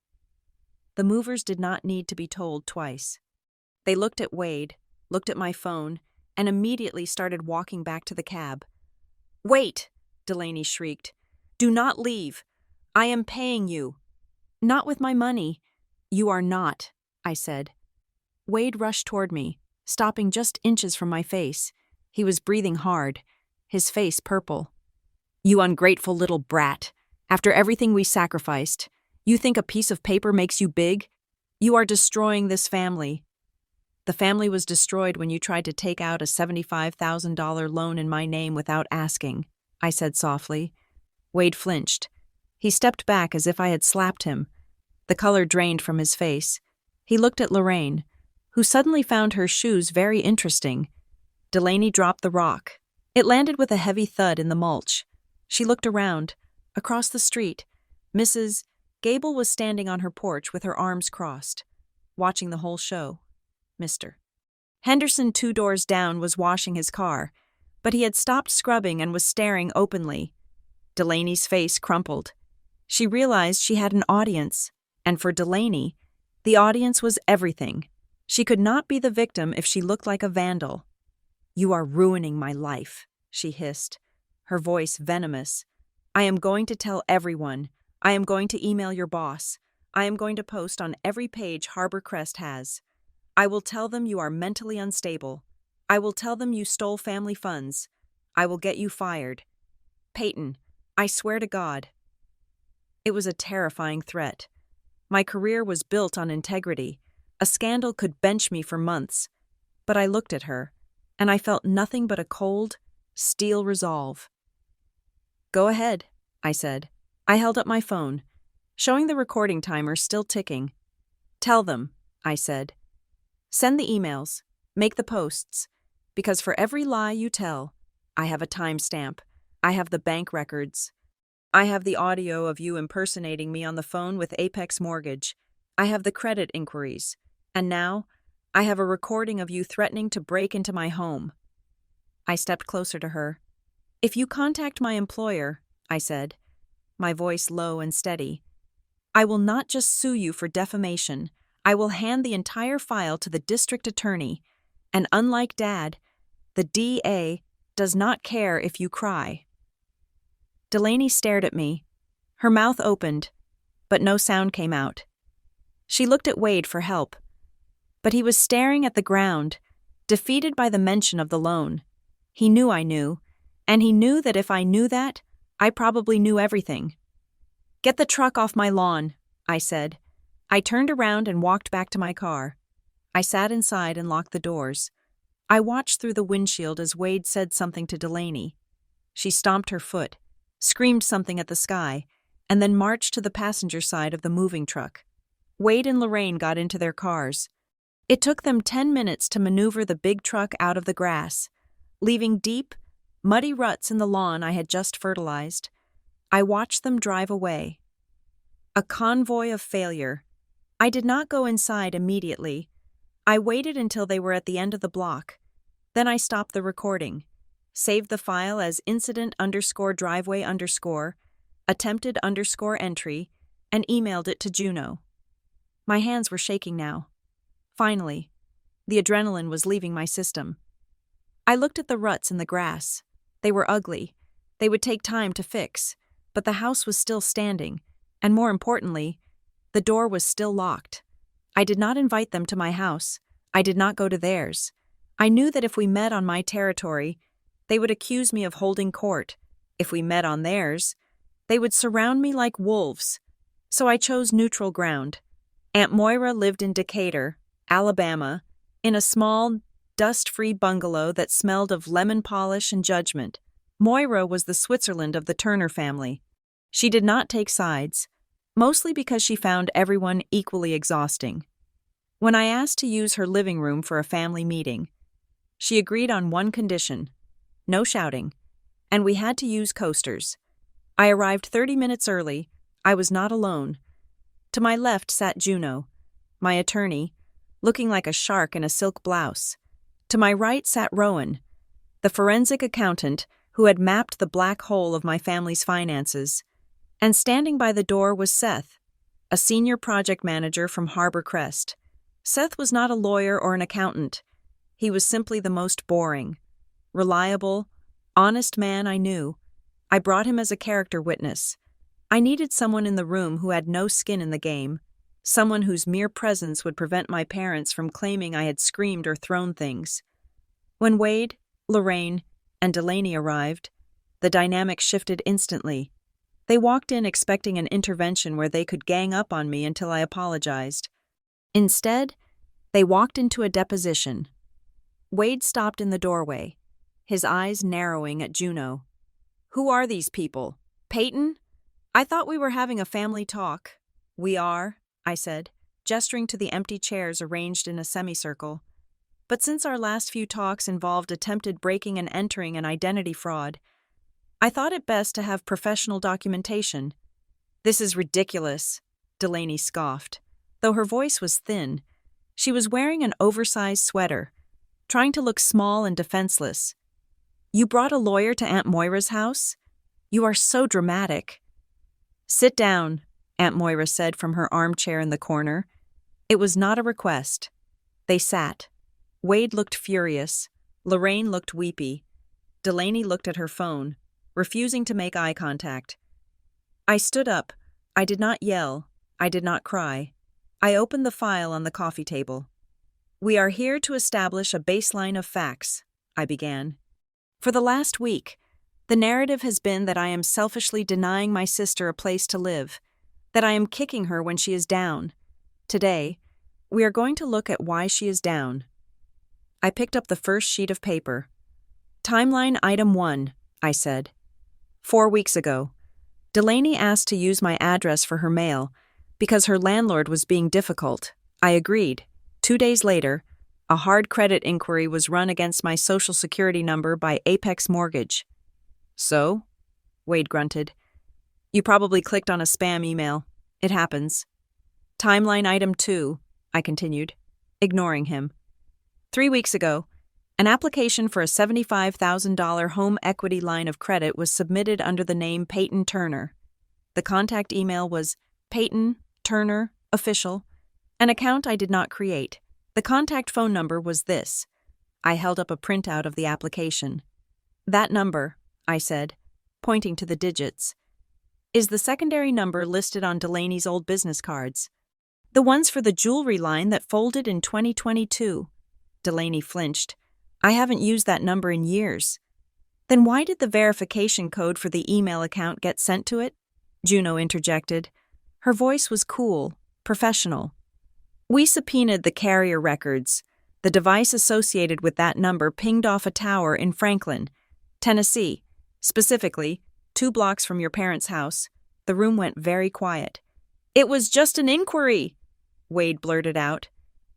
The movers did not need to be told twice. They looked at Wade, looked at my phone, and immediately started walking back to the cab. "Wait!" Delaney shrieked. "Do not leave. I am paying you." "Not with my money." "You are not," I said. Wade rushed toward me, stopping just inches from my face. He was breathing hard, his face purple. "You ungrateful little brat. After everything we sacrificed, you think a piece of paper makes you big? You are destroying this family." "The family was destroyed when you tried to take out a $75,000 loan in my name without asking," I said softly. Wade flinched. He stepped back as if I had slapped him. The color drained from his face. He looked at Lorraine, who suddenly found her shoes very interesting. Delaney dropped the rock. It landed with a heavy thud in the mulch. She looked around. Across the street, Mrs. Gable was standing on her porch with her arms crossed, watching the whole show. Mr. Henderson, 2 doors down, was washing his car, but he had stopped scrubbing and was staring openly. Delaney's face crumpled. She realized she had an audience, and for Delaney, the audience was everything. She could not be the victim if she looked like a vandal. "You are ruining my life," she hissed, her voice venomous. "I am going to tell everyone. I am going to email your boss. I am going to post on every page Harbor Crest has. I will tell them you are mentally unstable. I will tell them you stole family funds. I will get you fired. Peyton, I swear to God." It was a terrifying threat. My career was built on integrity. A scandal could bench me for months. But I looked at her, and I felt nothing but a cold, steel resolve. "Go ahead," I said. I held up my phone, showing the recording timer still ticking. "Tell them," I said. "Send the emails, make the posts, because for every lie you tell, I have a timestamp. I have the bank records. I have the audio of you impersonating me on the phone with Apex Mortgage. I have the credit inquiries. And now, I have a recording of you threatening to break into my home." I stepped closer to her. "If you contact my employer," I said, my voice low and steady, I will not just sue you for defamation. I will hand the entire file to the district attorney. And unlike Dad, the DA does not care if you cry." Delaney stared at me. Her mouth opened, but no sound came out. She looked at Wade for help, but he was staring at the ground, defeated by the mention of the loan. He knew I knew, and he knew that if I knew that, I probably knew everything. "Get the truck off my lawn," I said. I turned around and walked back to my car. I sat inside and locked the doors. I watched through the windshield as Wade said something to Delaney. She stomped her foot, screamed something at the sky, and then marched to the passenger side of the moving truck. Wade and Lorraine got into their cars. It took them 10 minutes to maneuver the big truck out of the grass, leaving deep, muddy ruts in the lawn I had just fertilized. I watched them drive away. A convoy of failure. I did not go inside immediately. I waited until they were at the end of the block. Then I stopped the recording, saved the file as incident_driveway_attempted_entry, and emailed it to Juno. My hands were shaking now. Finally, the adrenaline was leaving my system. I looked at the ruts in the grass. They were ugly. They would take time to fix, but the house was still standing, and more importantly, the door was still locked. I did not invite them to my house. I did not go to theirs. I knew that if we met on my territory, they would accuse me of holding court. If we met on theirs, they would surround me like wolves. So I chose neutral ground. Aunt Moira lived in Decatur, Alabama, in a small, dust-free bungalow that smelled of lemon polish and judgment. Moira was the Switzerland of the Turner family. She did not take sides, mostly because she found everyone equally exhausting. When I asked to use her living room for a family meeting, she agreed on one condition: no shouting, and we had to use coasters. I arrived 30 minutes early. I was not alone. To my left sat Juno, my attorney, looking like a shark in a silk blouse. To my right sat Rowan, the forensic accountant who had mapped the black hole of my family's finances. And standing by the door was Seth, a senior project manager from Harbor Crest. Seth was not a lawyer or an accountant. He was simply the most boring, reliable, honest man I knew. I brought him as a character witness. I needed someone in the room who had no skin in the game, someone whose mere presence would prevent my parents from claiming I had screamed or thrown things. When Wade, Lorraine, and Delaney arrived, the dynamic shifted instantly. They walked in expecting an intervention where they could gang up on me until I apologized. Instead, they walked into a deposition. Wade stopped in the doorway, his eyes narrowing at Juno. "Who are these people? Peyton? I thought we were having a family talk." "We are," I said, gesturing to the empty chairs arranged in a semicircle. "But since our last few talks involved attempted breaking and entering and identity fraud, I thought it best to have professional documentation." "This is ridiculous," Delaney scoffed. Though her voice was thin, she was wearing an oversized sweater, trying to look small and defenseless. "You brought a lawyer to Aunt Moira's house? You are so dramatic." "Sit down," Aunt Moira said from her armchair in the corner. It was not a request. They sat. Wade looked furious. Lorraine looked weepy. Delaney looked at her phone, refusing to make eye contact. I stood up. I did not yell. I did not cry. I opened the file on the coffee table. "We are here to establish a baseline of facts," I began. "For the last week, the narrative has been that I am selfishly denying my sister a place to live, that I am kicking her when she is down. Today, we are going to look at why she is down." I picked up the first sheet of paper. "Timeline item 1, I said. 4 weeks ago, Delaney asked to use my address for her mail because her landlord was being difficult. I agreed. 2 days later, a hard credit inquiry was run against my social security number by Apex Mortgage." "So?" Wade grunted. "You probably clicked on a spam email. It happens." "Timeline item 2, I continued, ignoring him. 3 weeks ago, an application for a $75,000 home equity line of credit was submitted under the name Peyton Turner. The contact email was Peyton, Turner, official. An account I did not create. The contact phone number was this. I held up a printout of the application. That number, I said, pointing to the digits, is the secondary number listed on Delaney's old business cards. The ones for the jewelry line that folded in 2022. Delaney flinched. I haven't used that number in years. Then why did the verification code for the email account get sent to it? Juno interjected. Her voice was cool, professional. We subpoenaed the carrier records. The device associated with that number pinged off a tower in Franklin, Tennessee, specifically 2 blocks from your parents' house. The room went very quiet. It was just an inquiry, Wade blurted out,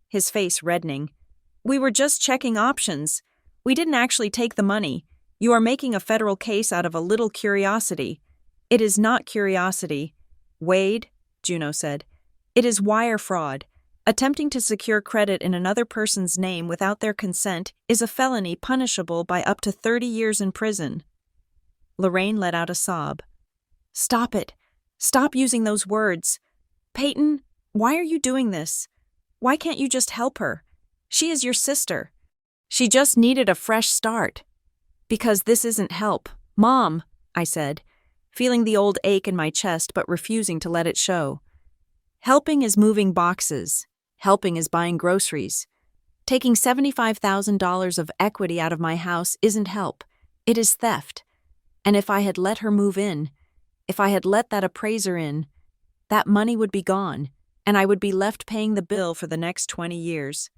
his face reddening. We were just checking options. We didn't actually take the money. You are making a federal case out of a little curiosity. It is not curiosity. Wade, Juno said. It is wire fraud. Attempting to secure credit in another person's name without their consent is a felony punishable by up to 30 years in prison. Lorraine let out a sob. Stop it. Stop using those words. Peyton, why are you doing this? Why can't you just help her? She is your sister. She just needed a fresh start. Because this isn't help. Mom, I said, feeling the old ache in my chest but refusing to let it show. Helping is moving boxes. Helping is buying groceries. Taking $75,000 of equity out of my house isn't help. It is theft. And if I had let her move in, if I had let that appraiser in, that money would be gone, and I would be left paying the bill for the next 20 years.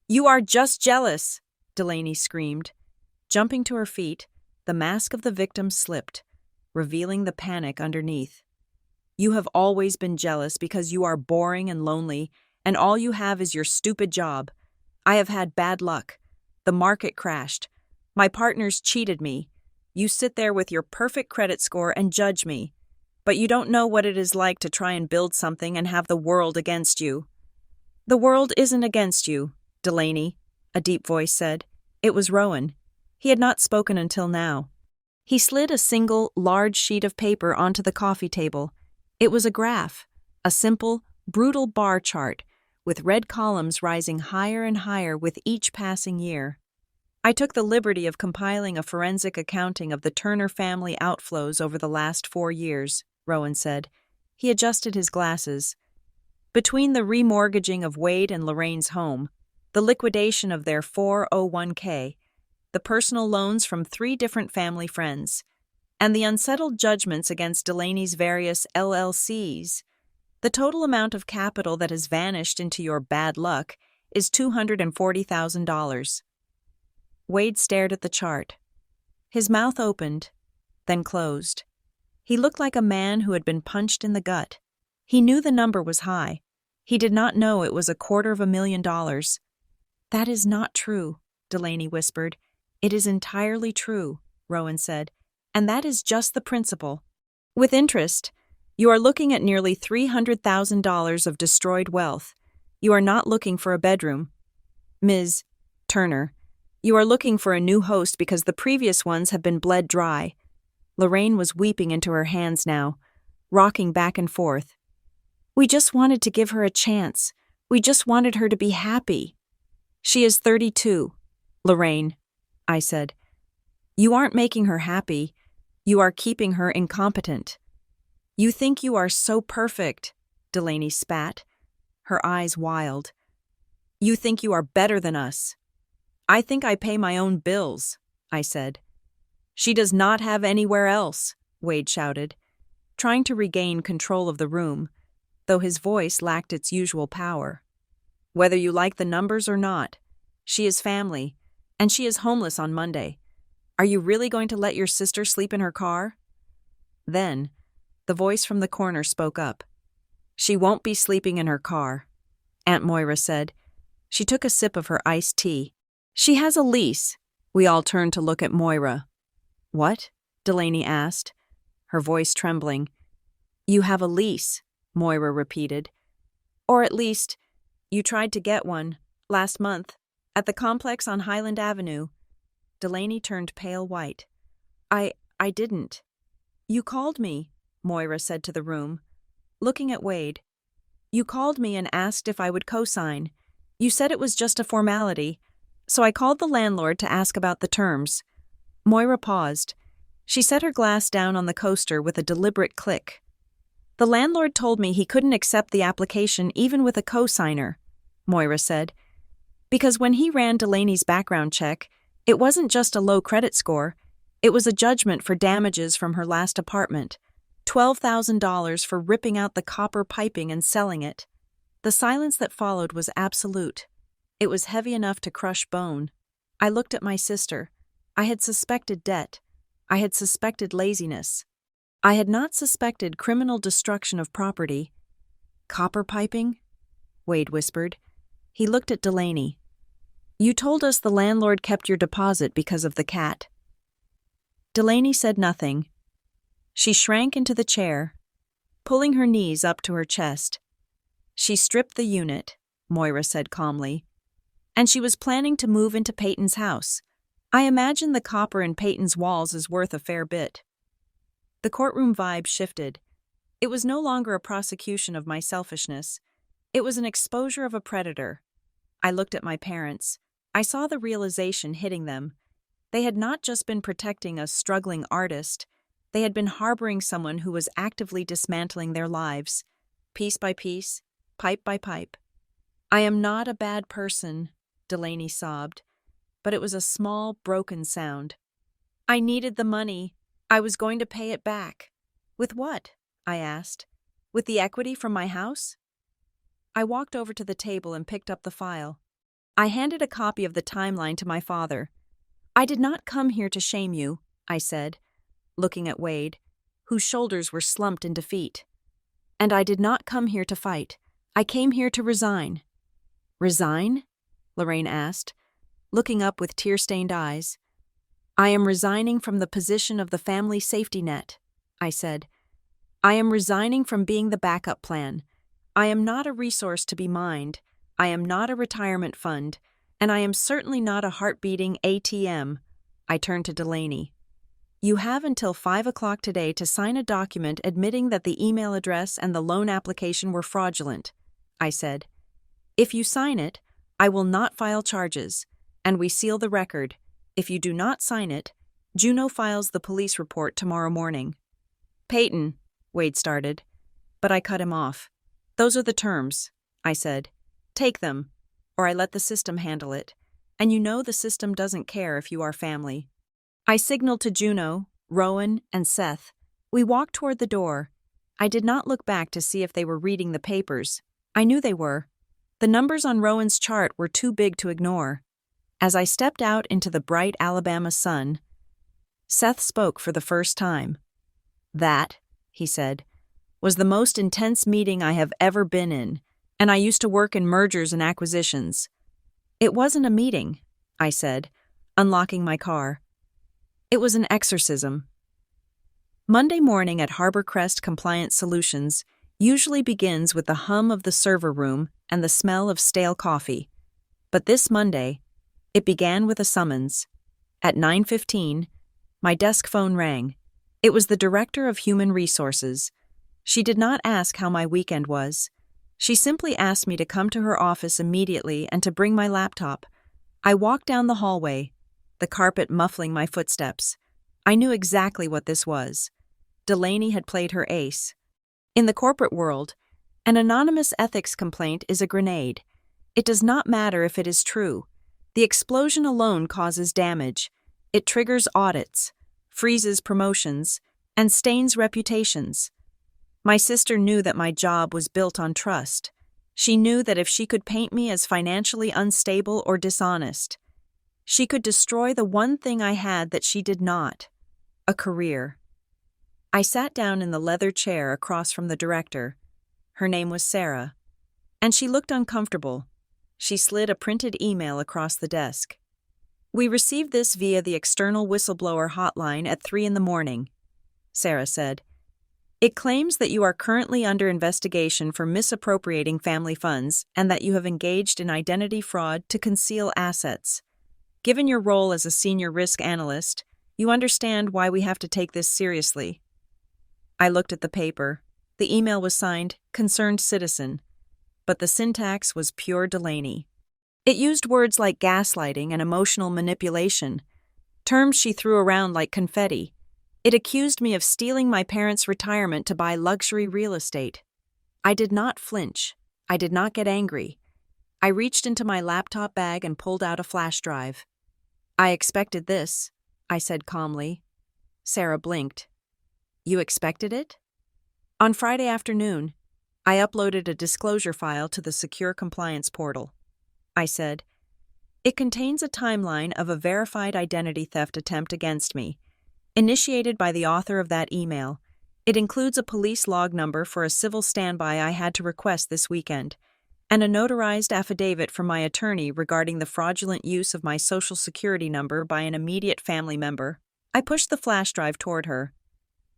You are just jealous, Delaney screamed. Jumping to her feet, the mask of the victim slipped, revealing the panic underneath. You have always been jealous because you are boring and lonely, and all you have is your stupid job. I have had bad luck. The market crashed. My partners cheated me. You sit there with your perfect credit score and judge me. But you don't know what it is like to try and build something and have the world against you. The world isn't against you, Delaney, a deep voice said. It was Rowan. He had not spoken until now. He slid a single, large sheet of paper onto the coffee table. It was a graph, a simple, brutal bar chart, with red columns rising higher and higher with each passing year. I took the liberty of compiling a forensic accounting of the Turner family outflows over the last 4 years, Rowan said. He adjusted his glasses. Between the remortgaging of Wade and Lorraine's home, the liquidation of their 401k, the personal loans from 3 different family friends, and the unsettled judgments against Delaney's various LLCs, the total amount of capital that has vanished into your bad luck is $240,000. Wade stared at the chart. His mouth opened, then closed. He looked like a man who had been punched in the gut. He knew the number was high. He did not know it was $250,000. That is not true, Delaney whispered. It is entirely true, Rowan said, and that is just the principle. With interest, you are looking at nearly $300,000 of destroyed wealth. You are not looking for a bedroom. Ms. Turner, you are looking for a new host because the previous ones have been bled dry. Lorraine was weeping into her hands now, rocking back and forth. We just wanted to give her a chance. We just wanted her to be happy. She is 32, Lorraine, I said. You aren't making her happy. You are keeping her incompetent. You think you are so perfect, Delaney spat, her eyes wild. You think you are better than us. I think I pay my own bills, I said. She does not have anywhere else, Wade shouted, trying to regain control of the room, though his voice lacked its usual power. Whether you like the numbers or not, she is family, and she is homeless on Monday. Are you really going to let your sister sleep in her car? Then, the voice from the corner spoke up. She won't be sleeping in her car, Aunt Moira said. She took a sip of her iced tea. She has a lease. We all turned to look at Moira. What? Delaney asked, her voice trembling. You have a lease, Moira repeated. Or at least, you tried to get one, last month, at the complex on Highland Avenue. Delaney turned pale white. I didn't. You called me, Moira said to the room. looking at Wade. You called me and asked if I would co-sign. You said it was just a formality, so I called the landlord to ask about the terms. Moira paused. She set her glass down on the coaster with a deliberate click. The landlord told me he couldn't accept the application even with a co-signer, Moira said. Because when he ran Delaney's background check, it wasn't just a low credit score, it was a judgment for damages from her last apartment. $12,000 for ripping out the copper piping and selling it. The silence that followed was absolute. It was heavy enough to crush bone. I looked at my sister. I had suspected debt. I had suspected laziness. I had not suspected criminal destruction of property. Copper piping? Wade whispered. He looked at Delaney. You told us the landlord kept your deposit because of the cat. Delaney said nothing. She shrank into the chair, pulling her knees up to her chest. She stripped the unit, Moira said calmly, and she was planning to move into Peyton's house. I imagine the copper in Peyton's walls is worth a fair bit. The courtroom vibe shifted. It was no longer a prosecution of my selfishness. It was an exposure of a predator. I looked at my parents. I saw the realization hitting them. They had not just been protecting a struggling artist, they had been harboring someone who was actively dismantling their lives, piece by piece, pipe by pipe. I am not a bad person, Delaney sobbed, but it was a small, broken sound. I needed the money. I was going to pay it back. With what? I asked. With the equity from my house? I walked over to the table and picked up the file. I handed a copy of the timeline to my father. I did not come here to shame you, I said, looking at Wade, whose shoulders were slumped in defeat. And I did not come here to fight. I came here to resign. Resign? Lorraine asked, looking up with tear-stained eyes. I am resigning from the position of the family safety net, I said. I am resigning from being the backup plan. I am not a resource to be mined. I am not a retirement fund. And I am certainly not a heart-beating ATM. I turned to Delaney. You have until 5 o'clock today to sign a document admitting that the email address and the loan application were fraudulent, I said. If you sign it, I will not file charges, and we seal the record. If you do not sign it, Juno files the police report tomorrow morning. Peyton, Wade started, but I cut him off. Those are the terms, I said. Take them, or I let the system handle it, and you know the system doesn't care if you are family. I signaled to Juno, Rowan, and Seth. We walked toward the door. I did not look back to see if they were reading the papers. I knew they were. The numbers on Rowan's chart were too big to ignore. As I stepped out into the bright Alabama sun, Seth spoke for the first time. That, he said, was the most intense meeting I have ever been in, and I used to work in mergers and acquisitions. It wasn't a meeting, I said, unlocking my car. It was an exorcism. Monday morning at Harbor Crest Compliance Solutions usually begins with the hum of the server room and the smell of stale coffee. But this Monday, it began with a summons. At 9:15, my desk phone rang. It was the Director of Human Resources. She did not ask how my weekend was. She simply asked me to come to her office immediately and to bring my laptop. I walked down the hallway, the carpet muffling my footsteps. I knew exactly what this was. Delaney had played her ace. In the corporate world, an anonymous ethics complaint is a grenade. It does not matter if it is true. The explosion alone causes damage. It triggers audits, freezes promotions, and stains reputations. My sister knew that my job was built on trust. She knew that if she could paint me as financially unstable or dishonest, she could destroy the one thing I had that she did not, a career. I sat down in the leather chair across from the director. Her name was Sarah, and she looked uncomfortable. She slid a printed email across the desk. We received this via the external whistleblower hotline at 3 a.m, Sarah said. It claims that you are currently under investigation for misappropriating family funds and that you have engaged in identity fraud to conceal assets. Given your role as a senior risk analyst, you understand why we have to take this seriously. I looked at the paper. The email was signed Concerned Citizen, but the syntax was pure Delaney. It used words like gaslighting and emotional manipulation, terms she threw around like confetti. It accused me of stealing my parents' retirement to buy luxury real estate. I did not flinch. I did not get angry. I reached into my laptop bag and pulled out a flash drive. I expected this, I said calmly. Sarah blinked. You expected it? On Friday afternoon, I uploaded a disclosure file to the Secure Compliance portal. I said, it contains a timeline of a verified identity theft attempt against me, initiated by the author of that email. It includes a police log number for a civil standby I had to request this weekend, and a notarized affidavit from my attorney regarding the fraudulent use of my Social Security number by an immediate family member. I pushed the flash drive toward her.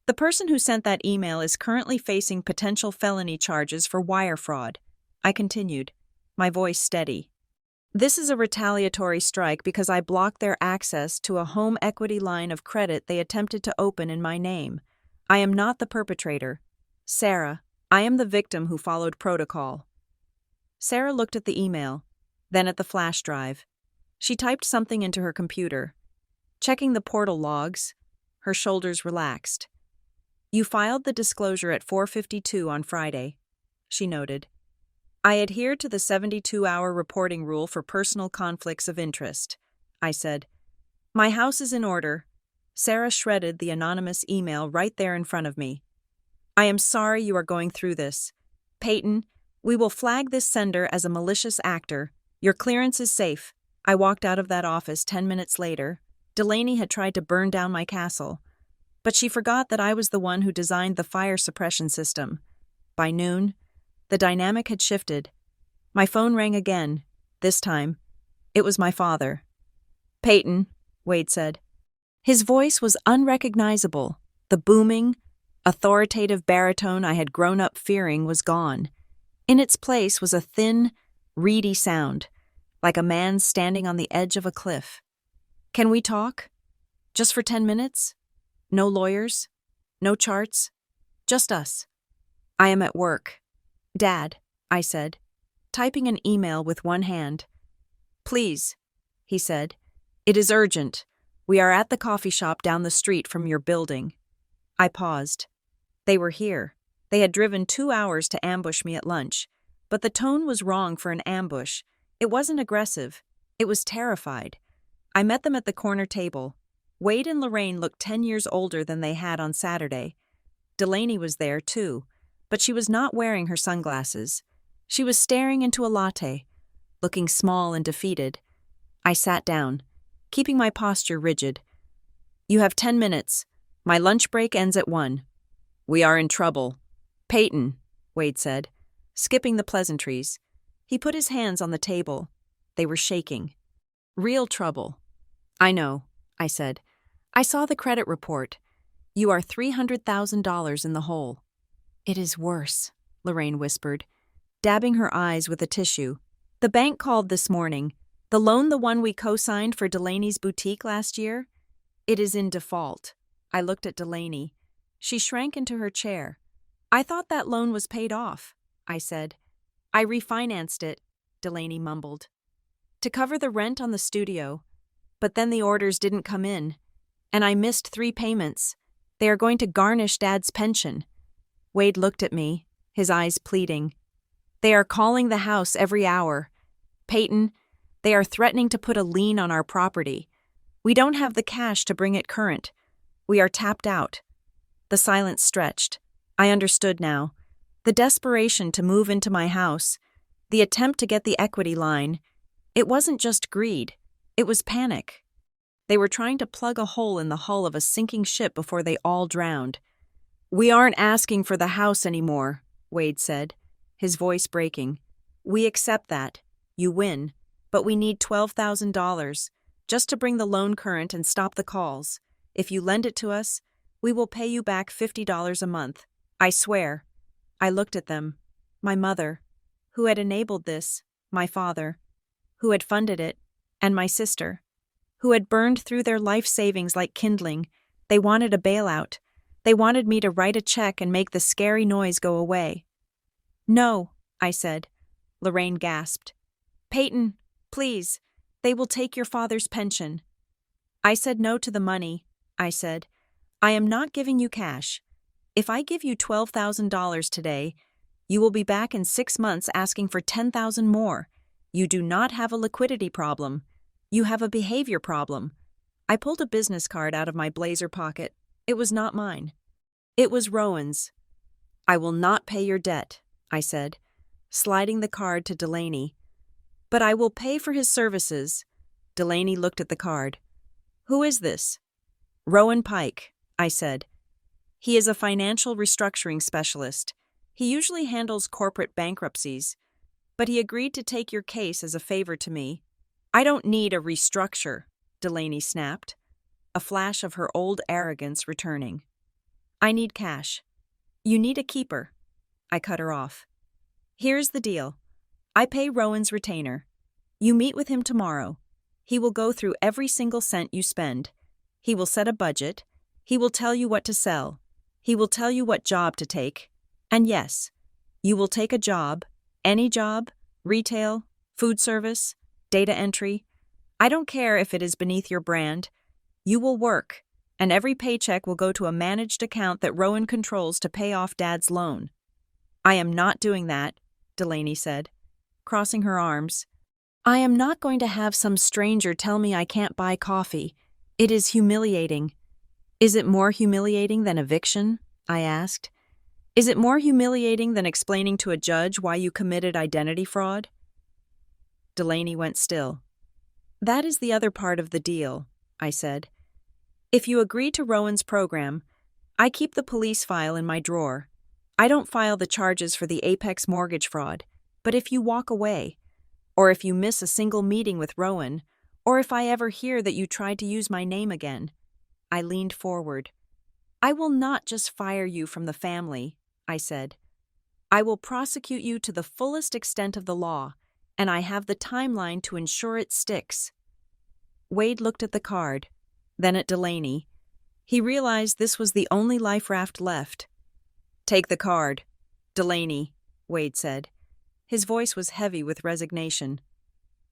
The person who sent that email is currently facing potential felony charges for wire fraud. I continued, my voice steady. This is a retaliatory strike because I blocked their access to a home equity line of credit they attempted to open in my name. I am not the perpetrator. Sarah, I am the victim who followed protocol. Sarah looked at the email, then at the flash drive. She typed something into her computer. Checking the portal logs, her shoulders relaxed. You filed the disclosure at 4:52 on Friday, she noted. I adhere to the 72-hour reporting rule for personal conflicts of interest, I said. My house is in order. Sarah shredded the anonymous email right there in front of me. I am sorry you are going through this. Peyton, we will flag this sender as a malicious actor. Your clearance is safe. I walked out of that office 10 minutes later. Delaney had tried to burn down my castle, but she forgot that I was the one who designed the fire suppression system. By noon, the dynamic had shifted. My phone rang again. This time, it was my father. Peyton, Wade said. His voice was unrecognizable. The booming, authoritative baritone I had grown up fearing was gone. In its place was a thin, reedy sound, like a man standing on the edge of a cliff. Can we talk? Just for 10 minutes? No lawyers? No charts? Just us. I am at work. Dad, I said, typing an email with one hand. Please, he said. It is urgent. We are at the coffee shop down the street from your building. I paused. They were here. They had driven 2 hours to ambush me at lunch, but the tone was wrong for an ambush. It wasn't aggressive. It was terrified. I met them at the corner table. Wade and Lorraine looked 10 years older than they had on Saturday. Delaney was there, too, but she was not wearing her sunglasses. She was staring into a latte, looking small and defeated. I sat down, keeping my posture rigid. You have 10 minutes. My lunch break ends at 1. We are in trouble. Peyton, Wade said, skipping the pleasantries. He put his hands on the table. They were shaking. Real trouble. I know, I said. I saw the credit report. You are $300,000 in the hole. It is worse, Lorraine whispered, dabbing her eyes with a tissue. The bank called this morning. The loan, the one we co-signed for Delaney's boutique last year? It is in default. I looked at Delaney. She shrank into her chair. I thought that loan was paid off, I said. I refinanced it, Delaney mumbled, to cover the rent on the studio. But then the orders didn't come in, and I missed 3 payments. They are going to garnish Dad's pension. Wade looked at me, his eyes pleading. They are calling the house every hour. Peyton, they are threatening to put a lien on our property. We don't have the cash to bring it current. We are tapped out. The silence stretched. I understood now. The desperation to move into my house, the attempt to get the equity line, it wasn't just greed. It was panic. They were trying to plug a hole in the hull of a sinking ship before they all drowned. We aren't asking for the house anymore, Wade said, his voice breaking. We accept that. You win. But we need $12,000, just to bring the loan current and stop the calls. If you lend it to us, we will pay you back $50 a month. I swear. I looked at them. My mother, who had enabled this, my father, who had funded it, and my sister, who had burned through their life savings like kindling. They wanted a bailout. They wanted me to write a check and make the scary noise go away. No, I said. Lorraine gasped. Peyton, please. They will take your father's pension. I said no to the money, I said. I am not giving you cash. If I give you $12,000 today, you will be back in 6 months asking for $10,000 more. You do not have a liquidity problem. You have a behavior problem. I pulled a business card out of my blazer pocket. It was not mine. It was Rowan's. I will not pay your debt, I said, sliding the card to Delaney. But I will pay for his services. Delaney looked at the card. Who is this? Rowan Pike, I said. He is a financial restructuring specialist. He usually handles corporate bankruptcies, but he agreed to take your case as a favor to me. I don't need a restructure, Delaney snapped, a flash of her old arrogance returning. I need cash. You need a keeper. I cut her off. Here's the deal. I pay Rowan's retainer. You meet with him tomorrow. He will go through every single cent you spend. He will set a budget. He will tell you what to sell. He will tell you what job to take. And yes, you will take a job, any job, retail, food service, data entry. I don't care if it is beneath your brand. You will work, and every paycheck will go to a managed account that Rowan controls to pay off Dad's loan. I am not doing that, Delaney said, crossing her arms. I am not going to have some stranger tell me I can't buy coffee. It is humiliating. Is it more humiliating than eviction? I asked. Is it more humiliating than explaining to a judge why you committed identity fraud? Delaney went still. That is the other part of the deal, I said. If you agree to Rowan's program, I keep the police file in my drawer. I don't file the charges for the Apex mortgage fraud, but if you walk away, or if you miss a single meeting with Rowan, or if I ever hear that you tried to use my name again, I leaned forward. I will not just fire you from the family, I said. I will prosecute you to the fullest extent of the law, and I have the timeline to ensure it sticks. Wade looked at the card, then at Delaney. He realized this was the only life raft left. Take the card, Delaney, Wade said. His voice was heavy with resignation.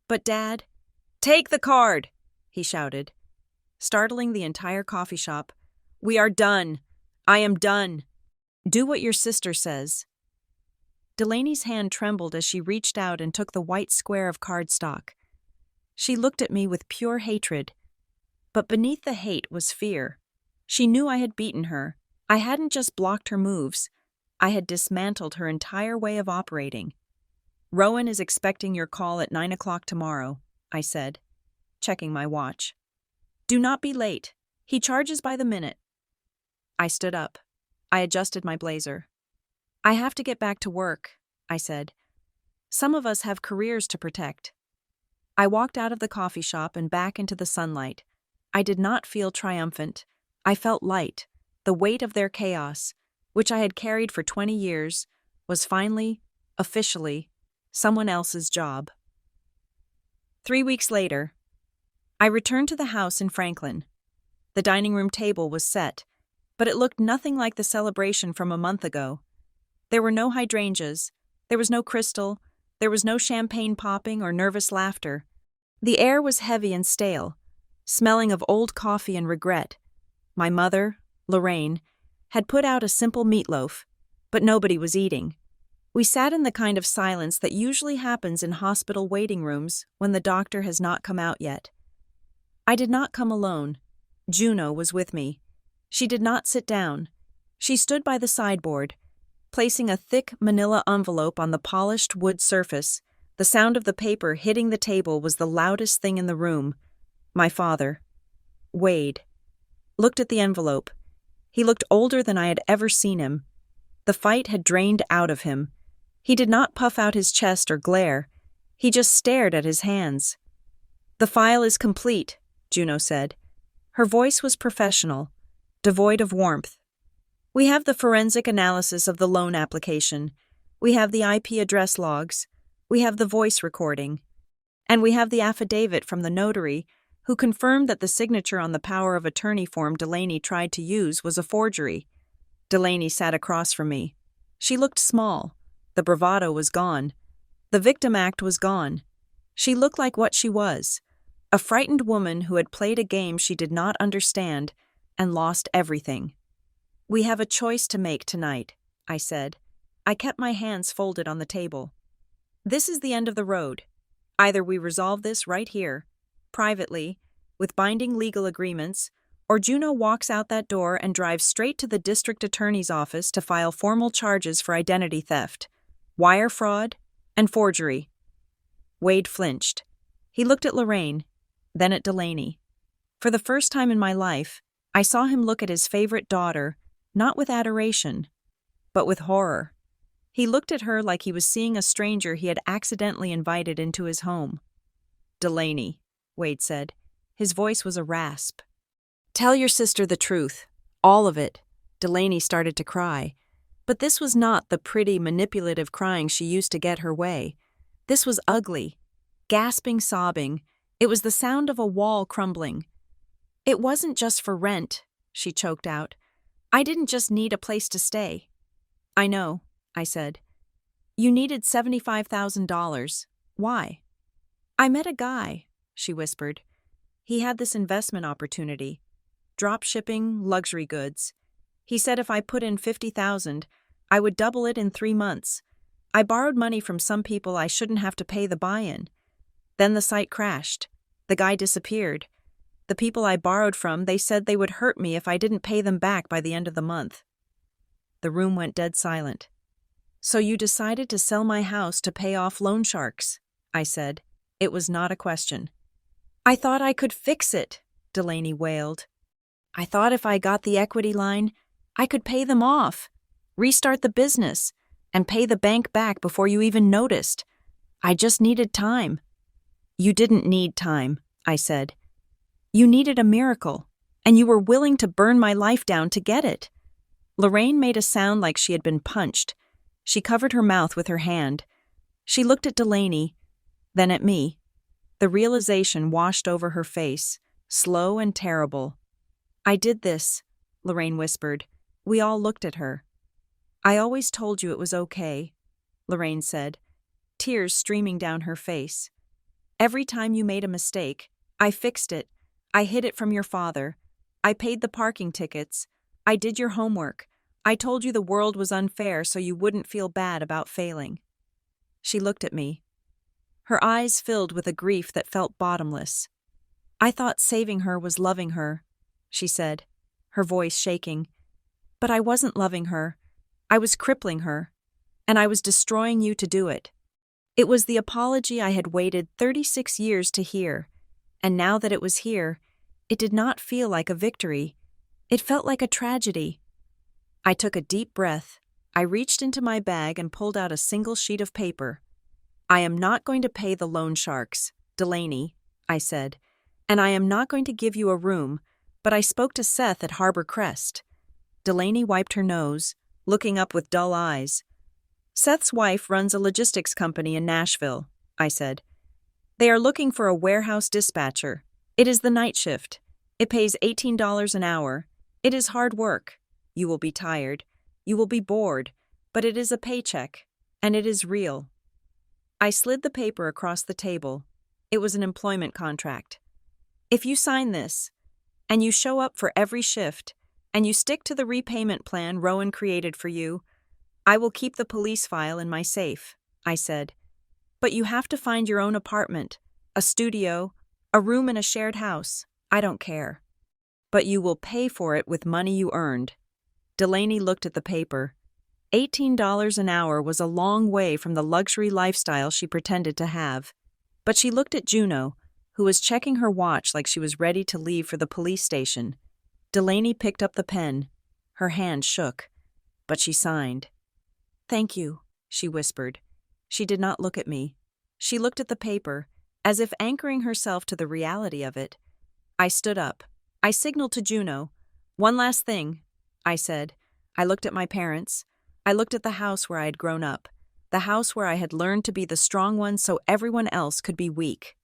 But Dad, take the card, he shouted, startling the entire coffee shop. We are done. I am done. Do what your sister says. Delaney's hand trembled as she reached out and took the white square of cardstock. She looked at me with pure hatred. But beneath the hate was fear. She knew I had beaten her. I hadn't just blocked her moves. I had dismantled her entire way of operating. Rowan is expecting your call at 9 o'clock tomorrow, I said, checking my watch. Do not be late. He charges by the minute. I stood up. I adjusted my blazer. I have to get back to work, I said. Some of us have careers to protect. I walked out of the coffee shop and back into the sunlight. I did not feel triumphant. I felt light. The weight of their chaos, which I had carried for 20 years, was finally, officially, someone else's job. 3 weeks later, I returned to the house in Franklin. The dining room table was set, but it looked nothing like the celebration from a month ago. There were no hydrangeas, there was no crystal, there was no champagne popping or nervous laughter. The air was heavy and stale, smelling of old coffee and regret. My mother, Lorraine, had put out a simple meatloaf, but nobody was eating. We sat in the kind of silence that usually happens in hospital waiting rooms when the doctor has not come out yet. I did not come alone. Juno was with me. She did not sit down. She stood by the sideboard, placing a thick manila envelope on the polished wood surface. The sound of the paper hitting the table was the loudest thing in the room. My father, Wade, looked at the envelope. He looked older than I had ever seen him. The fight had drained out of him. He did not puff out his chest or glare. He just stared at his hands. The file is complete, Juno said. Her voice was professional, devoid of warmth. We have the forensic analysis of the loan application. We have the IP address logs. We have the voice recording. And we have the affidavit from the notary who confirmed that the signature on the power of attorney form Delaney tried to use was a forgery. Delaney sat across from me. She looked small. The bravado was gone. The victim act was gone. She looked like what she was, a frightened woman who had played a game she did not understand and lost everything. "We have a choice to make tonight," I said. I kept my hands folded on the table. "This is the end of the road. Either we resolve this right here, privately, with binding legal agreements, or Juno walks out that door and drives straight to the district attorney's office to file formal charges for identity theft, wire fraud, and forgery." Wade flinched. He looked at Lorraine, then at Delaney. For the first time in my life, I saw him look at his favorite daughter, not with adoration, but with horror. He looked at her like he was seeing a stranger he had accidentally invited into his home. "Delaney," Wade said. His voice was a rasp. "Tell your sister the truth. All of it." Delaney started to cry. But this was not the pretty, manipulative crying she used to get her way. This was ugly, gasping, sobbing. It was the sound of a wall crumbling. "It wasn't just for rent," she choked out. "I didn't just need a place to stay." "I know," I said. "You needed $75,000. Why?" "I met a guy," she whispered. "He had this investment opportunity. Drop shipping, luxury goods. He said if I put in $50,000, I would double it in 3 months. I borrowed money from some people I shouldn't have to pay the buy-in. Then the site crashed. The guy disappeared. The people I borrowed from, they said they would hurt me if I didn't pay them back by the end of the month." The room went dead silent. "So you decided to sell my house to pay off loan sharks," I said. It was not a question. "I thought I could fix it," Delaney wailed. "I thought if I got the equity line, I could pay them off, restart the business, and pay the bank back before you even noticed. I just needed time." "You didn't need time," I said. "You needed a miracle, and you were willing to burn my life down to get it." Lorraine made a sound like she had been punched. She covered her mouth with her hand. She looked at Delaney, then at me. The realization washed over her face, slow and terrible. "I did this," Lorraine whispered. We all looked at her. "I always told you it was okay," Lorraine said, tears streaming down her face. "Every time you made a mistake, I fixed it. I hid it from your father. I paid the parking tickets. I did your homework. I told you the world was unfair so you wouldn't feel bad about failing." She looked at me. Her eyes filled with a grief that felt bottomless. "I thought saving her was loving her," she said, her voice shaking. "But I wasn't loving her. I was crippling her. And I was destroying you to do it." It was the apology I had waited 36 years to hear, and now that it was here, it did not feel like a victory. It felt like a tragedy. I took a deep breath. I reached into my bag and pulled out a single sheet of paper. "I am not going to pay the loan sharks, Delaney," I said, "and I am not going to give you a room, but I spoke to Seth at Harbor Crest." Delaney wiped her nose, looking up with dull eyes. "Seth's wife runs a logistics company in Nashville," I said. "They are looking for a warehouse dispatcher. It is the night shift. It pays $18 an hour. It is hard work. You will be tired. You will be bored, but it is a paycheck, and it is real." I slid the paper across the table. It was an employment contract. "If you sign this, and you show up for every shift, and you stick to the repayment plan Rowan created for you, I will keep the police file in my safe," I said. "But you have to find your own apartment, a studio, a room in a shared house. I don't care. But you will pay for it with money you earned." Delaney looked at the paper. $18 an hour was a long way from the luxury lifestyle she pretended to have. But she looked at Juno, who was checking her watch like she was ready to leave for the police station. Delaney picked up the pen. Her hand shook, but she signed. "Thank you," she whispered. She did not look at me. She looked at the paper, as if anchoring herself to the reality of it. I stood up. I signaled to Juno. "One last thing," I said. I looked at my parents. I looked at the house where I had grown up, the house where I had learned to be the strong one so everyone else could be weak.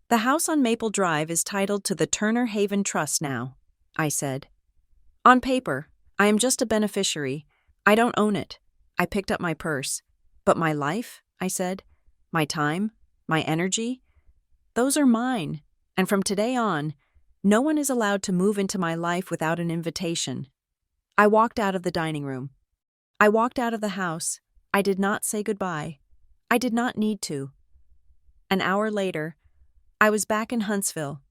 "The house on Maple Drive is titled to the Turner Haven Trust now," I said. "On paper, I am just a beneficiary. I don't own it. I picked up my purse. But my life, I said, my time, my energy, those are mine. And from today on, no one is allowed to move into my life without an invitation. I walked out of the dining room. I walked out of the house. I did not say goodbye. I did not need to. An hour later, I was back in Huntsville.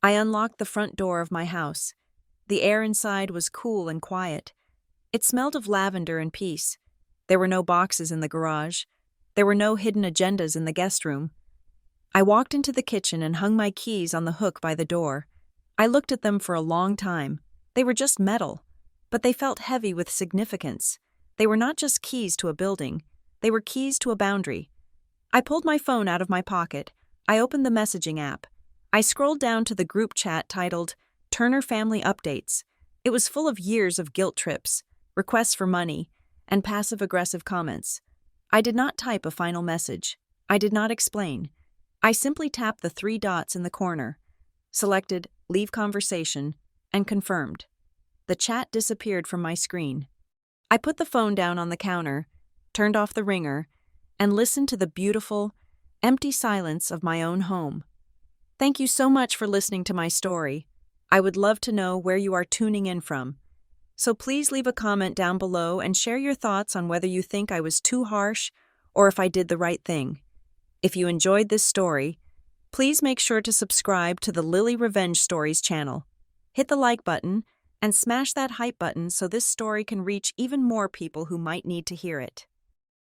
I unlocked the front door of my house. The air inside was cool and quiet. It smelled of lavender and peace. There were no boxes in the garage. There were no hidden agendas in the guest room. I walked into the kitchen and hung my keys on the hook by the door. I looked at them for a long time. They were just metal, but they felt heavy with significance. They were not just keys to a building. They were keys to a boundary. I pulled my phone out of my pocket. I opened the messaging app. I scrolled down to the group chat titled Turner Family Updates. It was full of years of guilt trips, requests for money, and passive-aggressive comments. I did not type a final message. I did not explain. I simply tapped the 3 dots in the corner, selected Leave Conversation, and confirmed. The chat disappeared from my screen. I put the phone down on the counter, turned off the ringer, and listened to the beautiful, empty silence of my own home. Thank you so much for listening to my story. I would love to know where you are tuning in from. So please leave a comment down below and share your thoughts on whether you think I was too harsh or if I did the right thing. If you enjoyed this story, please make sure to subscribe to the Lily Revenge Stories channel. Hit the like button and smash that hype button so this story can reach even more people who might need to hear it.